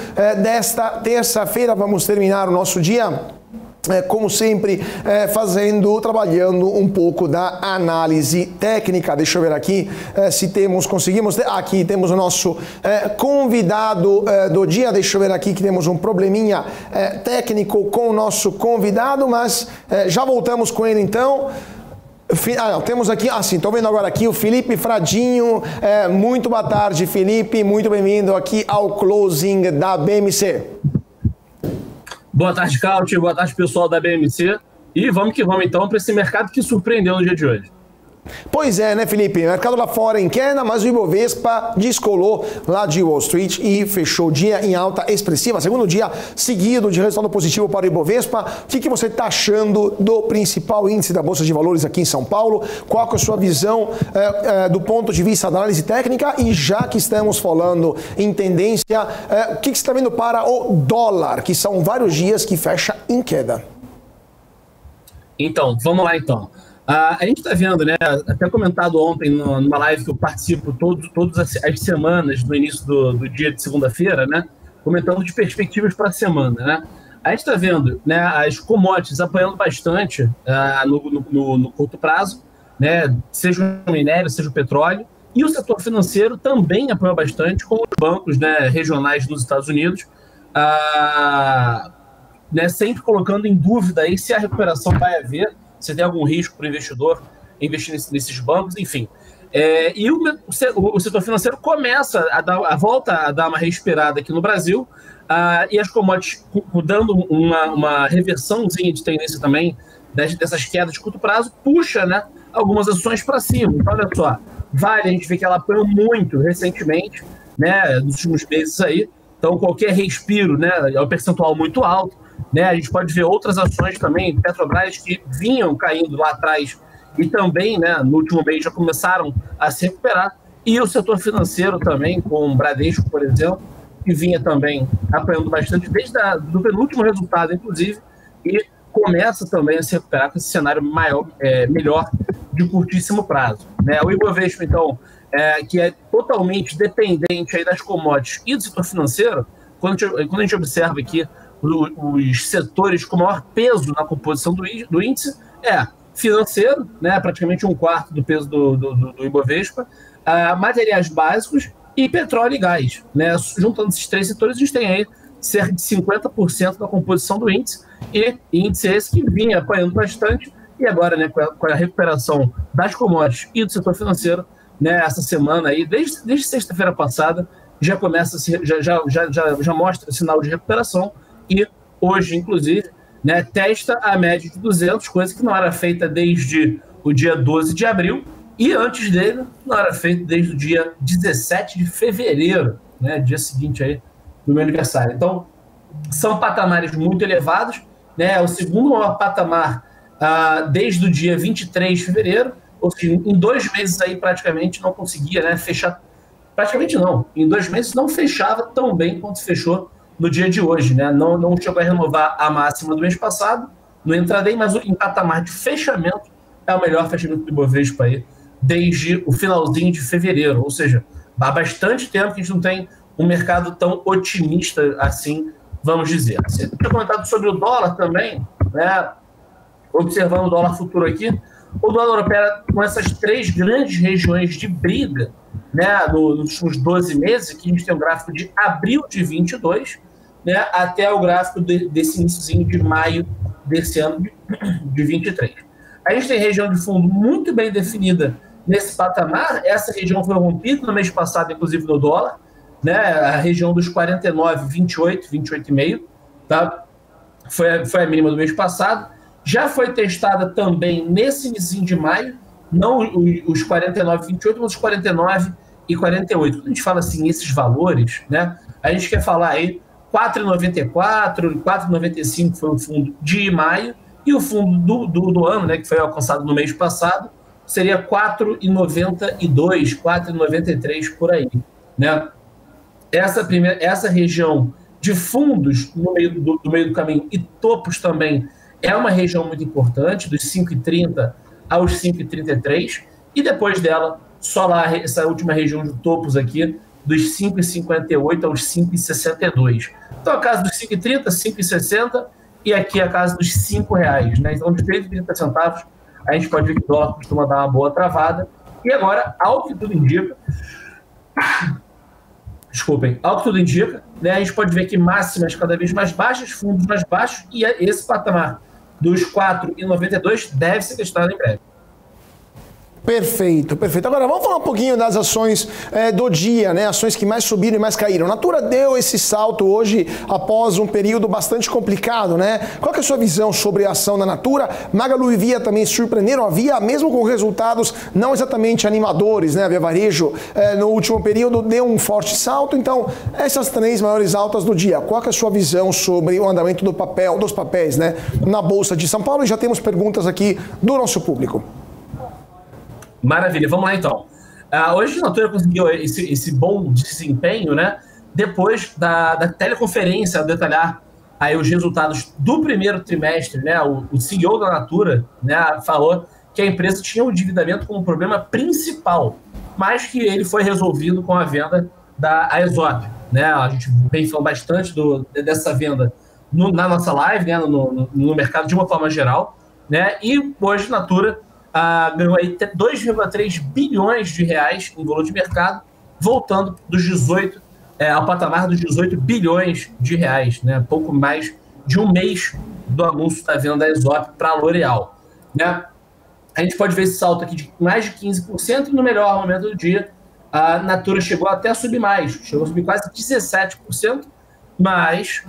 desta terça-feira. Vamos terminar o nosso dia, como sempre, trabalhando um pouco da análise técnica. Deixa eu ver aqui se conseguimos. Aqui temos o nosso convidado do dia. Deixa eu ver aqui que temos um probleminha técnico com o nosso convidado, mas já voltamos com ele então. Não, temos aqui, sim, estou vendo agora aqui o Felipe Fradinho. Muito boa tarde, Felipe, muito bem-vindo aqui ao closing da BMC. Boa tarde, Caute. Boa tarde, pessoal da BMC. E vamos que vamos, então, para esse mercado que surpreendeu no dia de hoje. Pois é, né, Felipe? O mercado lá fora em queda, mas o Ibovespa descolou lá de Wall Street e fechou o dia em alta expressiva. Segundo dia seguido de resultado positivo para o Ibovespa. O que você está achando do principal índice da Bolsa de Valores aqui em São Paulo? Qual é a sua visão do ponto de vista da análise técnica? E já que estamos falando em tendência, o que você está vendo para o dólar, que são vários dias que fecha em queda? Então, vamos lá então. A gente está vendo, né, até comentado ontem numa live que eu participo todas as semanas, no início do dia de segunda-feira, né, comentando de perspectivas para a semana, né. A gente está vendo, né, as commodities apanhando bastante no curto prazo, né, seja o minério, seja o petróleo, e o setor financeiro também apanhou bastante com os bancos, né, regionais dos Estados Unidos, né, sempre colocando em dúvida aí se a recuperação vai haver, se tem algum risco para o investidor investir nesses bancos, enfim. E o setor financeiro começa volta a dar uma respirada aqui no Brasil, e as commodities dando uma reversãozinha de tendência também dessas quedas de curto prazo, puxa, né, algumas ações para cima. Então, olha só, Vale, a gente vê que ela apanhou muito recentemente, né, nos últimos meses aí, então qualquer respiro, né, é um percentual muito alto. Né, a gente pode ver outras ações também, Petrobras, que vinham caindo lá atrás e também, né, no último mês já começaram a se recuperar. E o setor financeiro também, com o Bradesco, por exemplo, que vinha também apanhando bastante desde do penúltimo resultado, inclusive, e começa também a se recuperar com esse cenário melhor de curtíssimo prazo. Né? O Ibovespa, então, que é totalmente dependente aí das commodities e do setor financeiro, quando a gente observa aqui os setores com maior peso na composição do índice, financeiro, né, praticamente um quarto do peso do Ibovespa, materiais básicos e petróleo e gás. Né? Juntando esses três setores, a gente tem aí cerca de 50% da composição do índice, e índice esse que vinha apanhando bastante, e agora, né, com a recuperação das commodities e do setor financeiro, né, essa semana aí, desde sexta-feira passada, já começa, já mostra sinal de recuperação. E hoje, inclusive, né, testa a média de 200, coisa que não era feita desde o dia 12 de abril, e antes dele não era feita desde o dia 17 de fevereiro, né, dia seguinte aí do meu aniversário. Então, são patamares muito elevados, né, o segundo maior patamar desde o dia 23 de fevereiro, ou seja, em 2 meses aí praticamente não conseguia, né, fechar, praticamente não, em 2 meses não fechava tão bem quanto fechou no dia de hoje, né? Não chegou a renovar a máxima do mês passado, no intraday, mas em patamar de fechamento é o melhor fechamento do Ibovespa aí desde o finalzinho de fevereiro, ou seja, há bastante tempo que a gente não tem um mercado tão otimista assim, vamos dizer. Você tinha comentado sobre o dólar também, né? Observando o dólar futuro aqui, o dólar opera com essas 3 grandes regiões de briga, né, nos últimos 12 meses, que a gente tem um gráfico de abril de 22, né, até o gráfico desse iníciozinho de maio desse ano de 23. A gente tem região de fundo muito bem definida nesse patamar. Essa região foi rompida no mês passado, inclusive no dólar, né, a região dos 49, 28, 28,5, tá? Foi a mínima do mês passado. Já foi testada também nesse início de maio, não os 49, 28, mas os 49 e 48. Quando a gente fala assim, esses valores, né, a gente quer falar aí 4,94, 4,95 foi o fundo de maio, E o fundo do ano, né, que foi alcançado no mês passado, seria 4,92, 4,93 por aí, né? Essa região de fundos no meio do caminho e topos também é uma região muito importante, dos 5,30 aos 5,33, e depois dela, só lá essa última região de topos aqui, dos 5,58 aos 5,62. Então a casa dos 5,30, 5,60 e aqui a casa dos R$5, né? Então de 3,30 centavos a gente pode ver que o dólar costuma dar uma boa travada. E agora, ao que tudo indica, ao que tudo indica, né, a gente pode ver que máximas cada vez mais baixas, fundos mais baixos, e esse patamar dos 4,92 deve ser testado em breve. Perfeito, perfeito. Agora vamos falar um pouquinho das ações do dia, né? Ações que mais subiram e mais caíram. A Natura deu esse salto hoje após um período bastante complicado, né? Qual que é a sua visão sobre a ação da Natura? Magalu e Via também surpreenderam a Via, mesmo com resultados não exatamente animadores, né? A Via Varejo no último período deu um forte salto. Então, essas três maiores altas do dia. Qual que é a sua visão sobre o andamento dos papéis, né? Na Bolsa de São Paulo? E já temos perguntas aqui do nosso público. Maravilha, vamos lá então. Hoje a Natura conseguiu esse bom desempenho, né? Depois da teleconferência, a detalhar aí os resultados do primeiro trimestre, né? O CEO da Natura, né, falou que a empresa tinha o endividamento como problema principal, mas que ele foi resolvido com a venda da Aesop, né? A gente vem falando bastante dessa venda na nossa live, né? No mercado de uma forma geral, né? E hoje a Natura ganhou aí 2,3 bilhões de reais em valor de mercado, voltando dos 18 ao patamar dos 18 bilhões de reais, né? Pouco mais de um mês do anúncio da venda da Aesop para a L'Oréal, né? A gente pode ver esse salto aqui de mais de 15%, e no melhor momento do dia, a Natura chegou até a subir mais, chegou a subir quase 17%, mas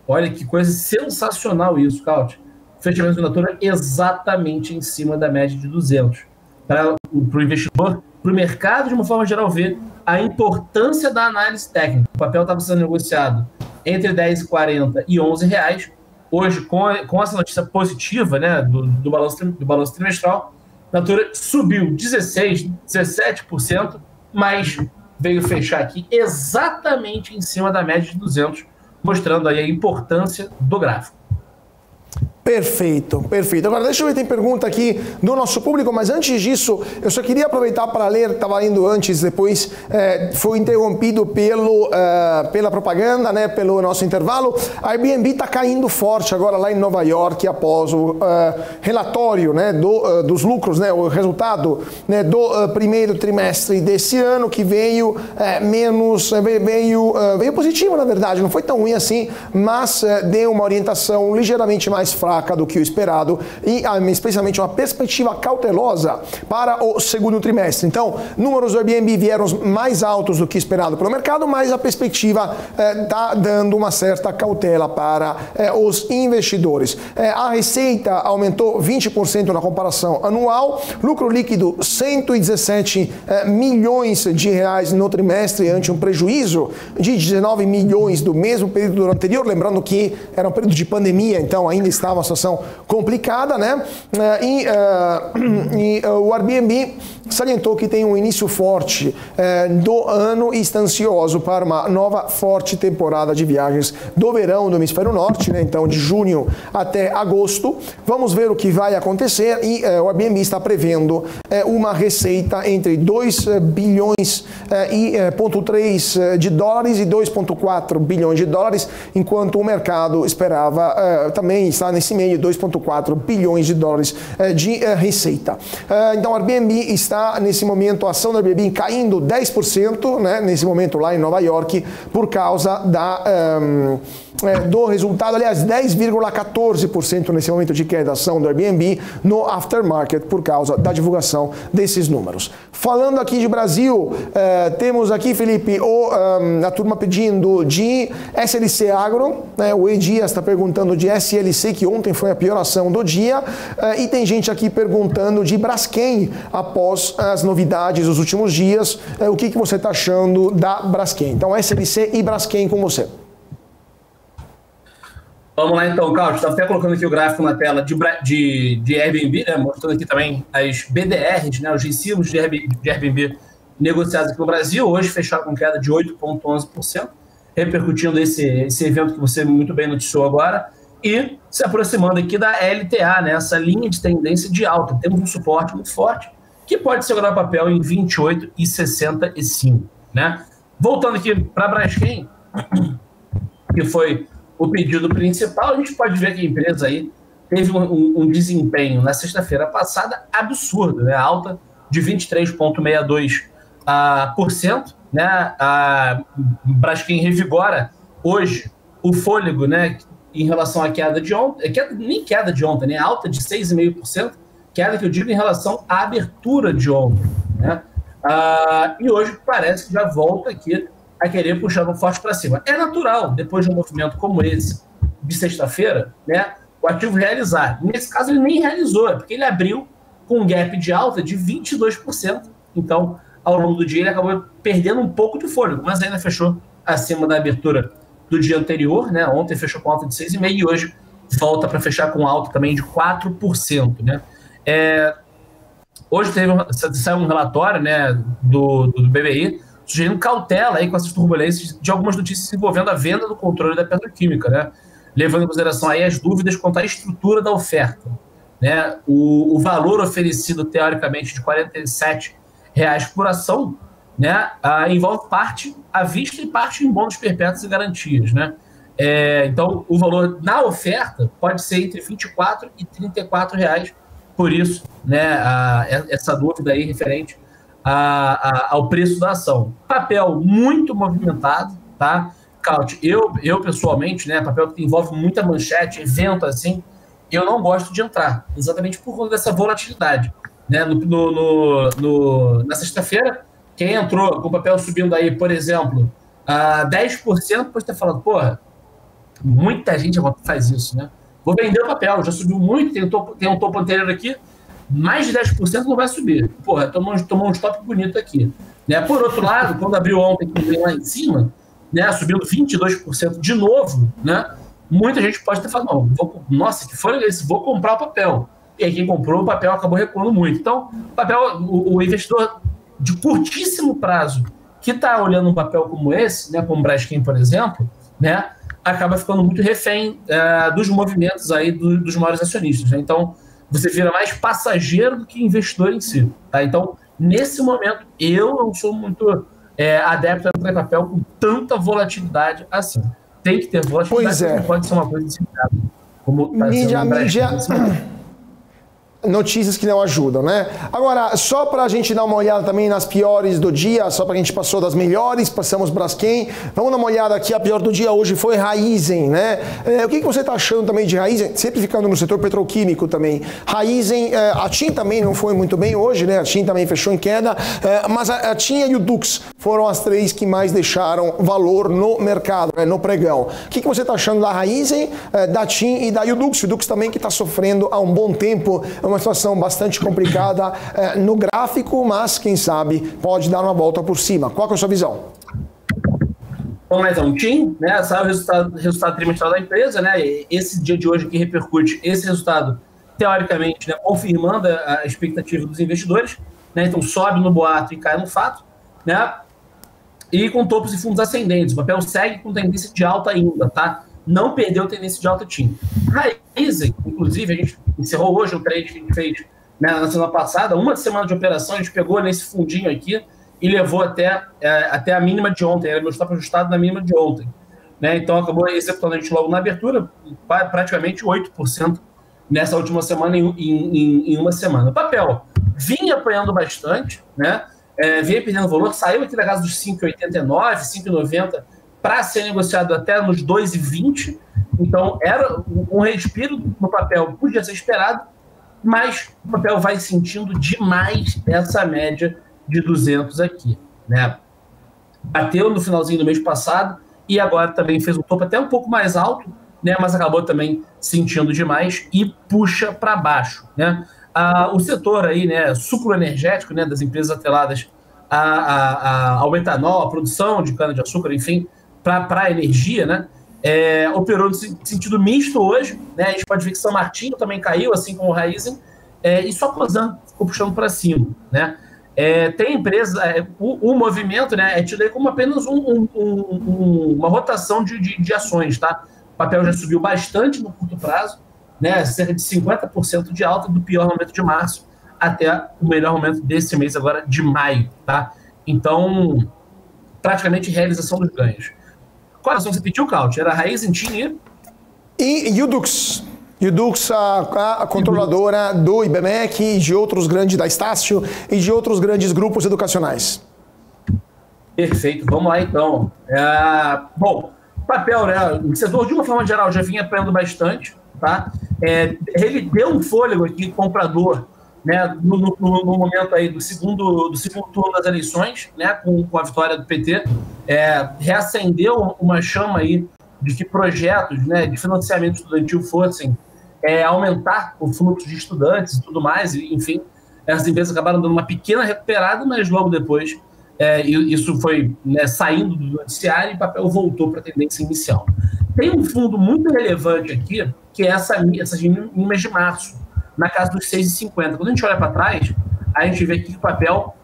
olha que coisa sensacional isso, Caute. Fechamento da Natura exatamente em cima da média de 200. Para o investidor, para o mercado, de uma forma geral, ver a importância da análise técnica. O papel estava sendo negociado entre R$10,40 e R$11. Hoje, com essa notícia positiva, né, do balanço trimestral, a Natura subiu 16%, 17%, mas veio fechar aqui exatamente em cima da média de 200, mostrando aí a importância do gráfico. Perfeito, perfeito. Agora, deixa eu ver, tem pergunta aqui do nosso público, mas antes disso, eu só queria aproveitar para ler, estava lendo antes, depois foi interrompido pela propaganda, né, pelo nosso intervalo. A Airbnb está caindo forte agora lá em Nova York, após o relatório, né, dos lucros, né, o resultado, né, do primeiro trimestre desse ano, que veio veio positivo, na verdade, não foi tão ruim assim, mas deu uma orientação ligeiramente mais fraca do que o esperado e especialmente uma perspectiva cautelosa para o segundo trimestre. Então, números do Airbnb vieram mais altos do que esperado pelo mercado, mas a perspectiva está dando uma certa cautela para os investidores. A receita aumentou 20% na comparação anual, lucro líquido 117 milhões de reais no trimestre, ante um prejuízo de 19 milhões do mesmo período anterior, lembrando que era um período de pandemia, então ainda estava uma situação complicada, né? E o Airbnb salientou que tem um início forte do ano e está ansioso para uma nova forte temporada de viagens do verão do hemisfério norte, né? Então de junho até agosto. Vamos ver o que vai acontecer e o Airbnb está prevendo uma receita entre 2 bilhões e 0,3 de dólares e 2,4 bilhões de dólares, enquanto o mercado esperava também estar nesse meio, 2,4 bilhões de dólares de receita. Então, o Airbnb está, nesse momento, a ação do Airbnb caindo 10%, né, nesse momento lá em Nova York, por causa do resultado, aliás, 10,14% nesse momento de queda da ação do Airbnb no aftermarket, por causa da divulgação desses números. Falando aqui de Brasil, temos aqui, Felipe, a turma pedindo de SLC Agro, né, o E Dias está perguntando de SLC, que ontem foi a pior ação do dia, e tem gente aqui perguntando de Braskem, após as novidades dos últimos dias, o que você está achando da Braskem? Então, SLC e Braskem com você. Vamos lá então, Carlos. Estava até colocando aqui o gráfico na tela de Airbnb, né, mostrando aqui também as BDRs, né, os recibos de Airbnb negociados aqui no Brasil. Hoje fecharam com queda de 8,11%, repercutindo esse evento que você muito bem noticiou agora, e se aproximando aqui da LTA, né, essa linha de tendência de alta. Temos um suporte muito forte, que pode segurar o papel em 28,65, né? Voltando aqui para a Braskem, que foi o pedido principal, a gente pode ver que a empresa aí teve um desempenho na sexta-feira passada absurdo, né? Alta de 23,62%, né? A Braskem revigora hoje o fôlego, né, em relação à queda de ontem, nem queda de ontem, né? Alta de 6,5%, queda que eu digo em relação à abertura de ontem, né? E hoje parece que já volta aqui a querer puxar um forte para cima. É natural, depois de um movimento como esse, de sexta-feira, né, o ativo realizar. Nesse caso, ele nem realizou, porque ele abriu com um gap de alta de 22%. Então, ao longo do dia, ele acabou perdendo um pouco de fôlego, mas ainda fechou acima da abertura do dia anterior, né? Ontem fechou com alta de 6,5% e hoje volta para fechar com alta também de 4%, né? Hoje saiu um relatório, né, do BBI sugerindo cautela aí com essas turbulências de algumas notícias envolvendo a venda do controle da petroquímica, né? Levando em consideração aí as dúvidas quanto à estrutura da oferta, né? O valor oferecido, teoricamente, de R$ 47 por ação, né, envolve parte à vista e parte em bônus perpétuos e garantias, né? Então, o valor na oferta pode ser entre R$ 24 e R$ 34, por isso, né, essa dúvida aí referente ao preço da ação. Papel muito movimentado, tá? Caute, eu pessoalmente, né, papel que envolve muita manchete, evento assim, eu não gosto de entrar, exatamente por conta dessa volatilidade, né? Na sexta-feira, quem entrou com o papel subindo aí, por exemplo, 10%, pode ter falado, porra, muita gente faz isso, né? Vou vender o papel, já subiu muito, tem um topo anterior aqui, mais de 10% não vai subir. Porra, tomou um stop bonito aqui, né? Por outro lado, quando abriu ontem, que veio lá em cima, né, subindo 22% de novo, né? Muita gente pode ter falado, não, nossa, que foi esse, vou comprar o papel. E aí quem comprou o papel acabou recuando muito. Então, o investidor de curtíssimo prazo que está olhando um papel como esse, né, como o Braskem, por exemplo, né, acaba ficando muito refém dos movimentos aí dos maiores acionistas, né? Então, você vira mais passageiro do que investidor em si, tá? Então, nesse momento, eu não sou muito adepto a entrar em papel com tanta volatilidade assim. Tem que ter volatilidade, pois é. Não pode ser uma coisa desenfreada. Como tá mídia. Notícias que não ajudam, né? Agora, só para a gente dar uma olhada também nas piores do dia, só para a gente passou das melhores, passamos Braskem, vamos dar uma olhada aqui, a pior do dia hoje foi Raízen, né? O que você está achando também de Raízen? Sempre ficando no setor petroquímico também. Raízen, a TIM também não foi muito bem hoje, né? A TIM também fechou em queda, mas a TIM e o Dux foram as três que mais deixaram valor no mercado, né? No pregão. O que você está achando da Raízen, da TIM e da Dux? O Dux também que está sofrendo há um bom tempo, uma situação bastante complicada no gráfico, mas quem sabe pode dar uma volta por cima. Qual que é a sua visão? Vamos lá então, TIM, né, saiu o resultado trimestral da empresa, né, esse dia de hoje que repercute esse resultado, teoricamente, né, confirmando a expectativa dos investidores, né, então sobe no boato e cai no fato, né, e com topos e fundos ascendentes, o papel segue com tendência de alta ainda, tá? Não perdeu a tendência de alta TIM. Raízen, inclusive, a gente encerrou hoje o trade que a gente fez, né, na semana passada, uma semana de operação, a gente pegou nesse fundinho aqui e levou até a mínima de ontem, era meu stop ajustado na mínima de ontem, né? Então acabou executando a gente logo na abertura, praticamente 8% nessa última semana, em uma semana. O papel vinha apanhando bastante, né? Vinha perdendo valor, saiu aqui da casa dos 5,89, 5,90, para ser negociado até nos 2,20, então era um respiro no papel, podia ser esperado, mas o papel vai sentindo demais essa média de 200 aqui, né? Bateu no finalzinho do mês passado e agora também fez um topo até um pouco mais alto, né? Mas acabou também sentindo demais e puxa para baixo, né? O setor aí, né, sucroenergético, né, das empresas atreladas ao etanol, a produção de cana-de-açúcar, enfim, para a energia, né? operou no sentido misto hoje, né? A gente pode ver que São Martinho também caiu, assim como o Raizen, e só Cosan ficou puxando para cima, né? Tem empresa, o movimento, né, é tido aí como apenas uma rotação de ações, tá? O papel já subiu bastante no curto prazo, né? Cerca de 50% de alta do pior momento de março até o melhor momento desse mês agora de maio, tá? Então, praticamente realização dos ganhos. Qual ação você pediu, Caute? Era a Raizen, TIM e Yduqs. Yduqs, a controladora do IBMEC e de outros grandes, da Estácio e de outros grandes grupos educacionais. Perfeito, vamos lá então. Bom, papel, né? O setor, de uma forma geral, já vinha apanhando bastante, tá? Ele deu um fôlego aqui comprador, né, no momento aí do segundo turno das eleições, né, com a vitória do PT, reacendeu uma chama aí de que projetos, né, de financiamento estudantil fossem aumentar o fluxo de estudantes e tudo mais, e, enfim, as empresas acabaram dando uma pequena recuperada, mas logo depois isso foi, né, saindo do noticiário e o papel voltou para a tendência inicial. Tem um fundo muito relevante aqui, que é essas mínimas de março, na casa dos 6,50. Quando a gente olha para trás, a gente vê que o papel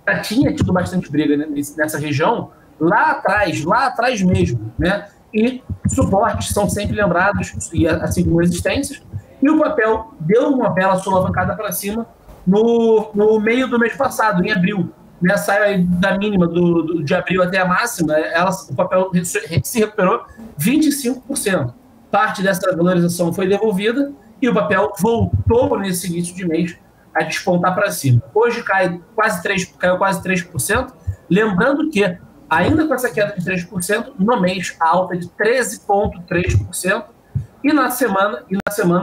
já tinha tido bastante briga, né, nessa região, lá atrás mesmo, né? E suportes são sempre lembrados, e assim como resistências, e o papel deu uma bela solavancada para cima no meio do mês passado, em abril, né? Saiu aí da mínima de abril até a máxima, o papel se recuperou 25%. Parte dessa valorização foi devolvida e o papel voltou nesse início de mês a despontar para cima. Hoje caiu quase 3%, lembrando que, ainda com essa queda de 3%, no mês a alta de 13,3%, e na semana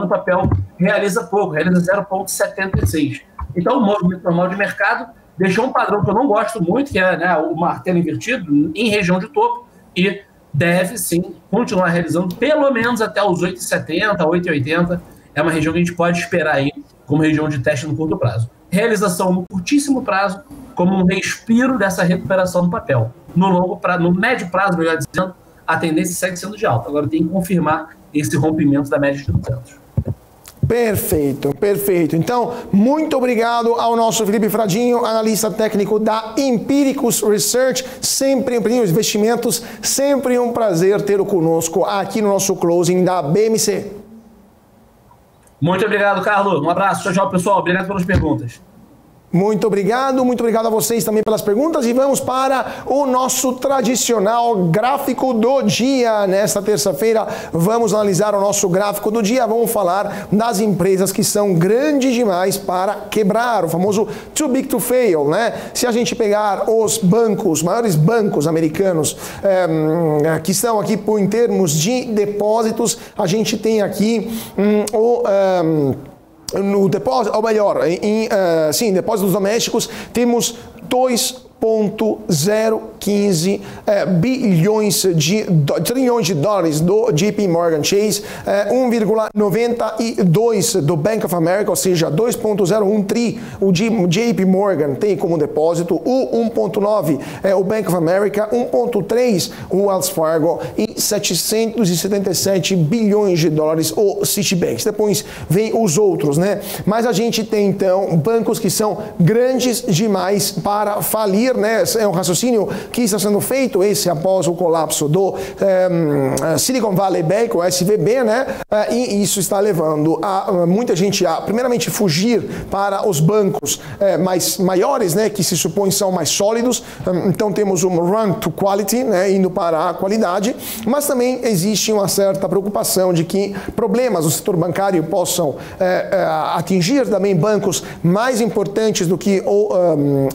o papel realiza pouco, realiza 0,76%. Então o movimento normal de mercado deixou um padrão que eu não gosto muito, que é, né, o martelo invertido em região de topo, e deve sim continuar realizando pelo menos até os 8,70, 8,80. É uma região que a gente pode esperar aí como região de teste no curto prazo. Realização no curtíssimo prazo, como um respiro dessa recuperação do papel. No médio prazo, melhor dizendo, a tendência segue sendo de alta. Agora tem que confirmar esse rompimento da média de 200. Perfeito, perfeito. Então, muito obrigado ao nosso Felipe Fradinho, analista técnico da Empiricus Research, sempre em investimentos, sempre um prazer tê-lo conosco aqui no nosso closing da BMC. Muito obrigado, Carlos. Um abraço. Tchau, tchau, pessoal. Obrigado pelas perguntas. Muito obrigado a vocês também pelas perguntas e vamos para o nosso tradicional gráfico do dia. Nesta terça-feira vamos analisar o nosso gráfico do dia, vamos falar das empresas que são grandes demais para quebrar, o famoso too big to fail, né? Se a gente pegar os maiores bancos americanos que estão aqui em termos de depósitos, a gente tem aqui no depósito, ou melhor, depósitos domésticos, temos 2,015 trilhões de dólares do JP Morgan Chase, 1,92 do Bank of America, ou seja, 2,01 tri o JP Morgan tem como depósito, o 1,9 o Bank of America, 1,3 o Wells Fargo e 777 bilhões de dólares o Citibank. Depois vem os outros, né? Mas a gente tem então bancos que são grandes demais para falir, né? É um raciocínio que está sendo feito após o colapso do Silicon Valley Bank, o SVB, né? E isso está levando muita gente a, primeiramente, fugir para os bancos maiores, né? Que se supõe são mais sólidos. Então temos um run to quality, né? Indo para a qualidade, mas também existe uma certa preocupação de que problemas no setor bancário possam atingir também bancos mais importantes do que o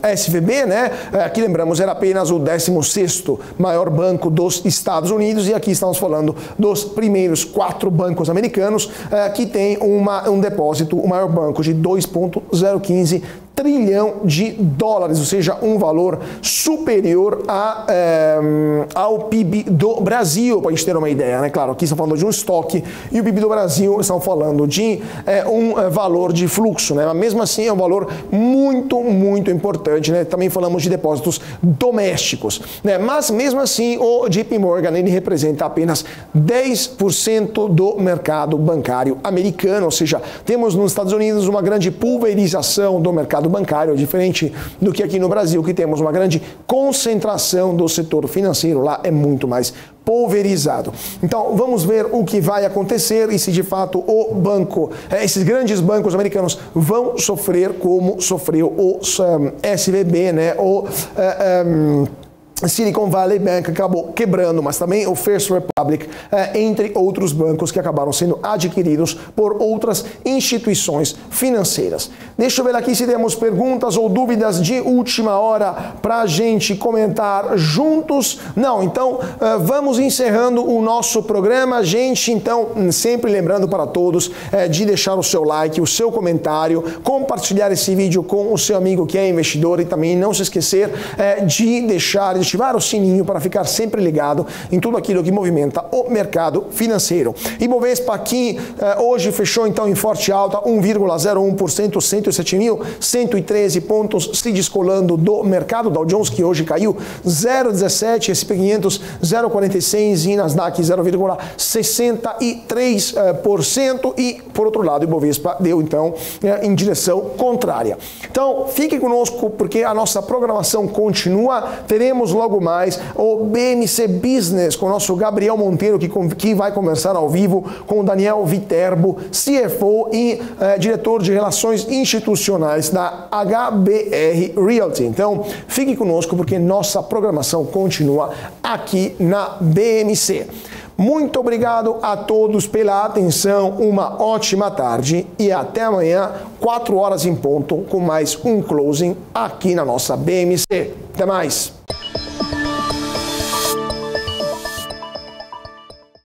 SVB, né? Aqui lembramos, era apenas o 16º maior banco dos Estados Unidos, e aqui estamos falando dos primeiros 4 bancos americanos que tem um depósito, o maior banco de 2,015 trilhão de dólares, ou seja, um valor superior ao PIB do Brasil, para a gente ter uma ideia, né? Claro, aqui estão falando de um estoque e o PIB do Brasil estão falando de um valor de fluxo, né? Mas mesmo assim é um valor muito, muito importante, né? Também falamos de depósitos domésticos, né? Mas mesmo assim o JP Morgan ele representa apenas 10% do mercado bancário americano, ou seja, temos nos Estados Unidos uma grande pulverização do mercado bancário, diferente do que aqui no Brasil, que temos uma grande concentração do setor financeiro, lá é muito mais pulverizado. Então, vamos ver o que vai acontecer e se de fato o banco, esses grandes bancos americanos vão sofrer como sofreu o SVB, né? Silicon Valley Bank acabou quebrando, mas também o First Republic, entre outros bancos que acabaram sendo adquiridos por outras instituições financeiras. Deixa eu ver aqui se temos perguntas ou dúvidas de última hora para a gente comentar juntos. Não, então vamos encerrando o nosso programa. Gente, então, sempre lembrando para todos de deixar o seu like, o seu comentário, compartilhar esse vídeo com o seu amigo que é investidor e também não se esquecer de ativar o sininho para ficar sempre ligado em tudo aquilo que movimenta o mercado financeiro. Ibovespa aqui hoje fechou então em forte alta, 1,01%, 107.113 pontos, se descolando do mercado. Dow Jones que hoje caiu 0,17%, S&P 500 0,46% e Nasdaq 0,63%. E por outro lado, o Ibovespa deu então em direção contrária. Então fique conosco porque a nossa programação continua. Teremos logo mais o BMC Business com o nosso Gabriel Monteiro, que vai conversar ao vivo com o Daniel Viterbo, CFO e diretor de Relações Institucionais da HBR Realty. Então, fique conosco porque nossa programação continua aqui na BMC. Muito obrigado a todos pela atenção, uma ótima tarde e até amanhã, 4 horas em ponto, com mais um closing aqui na nossa BMC. Até mais!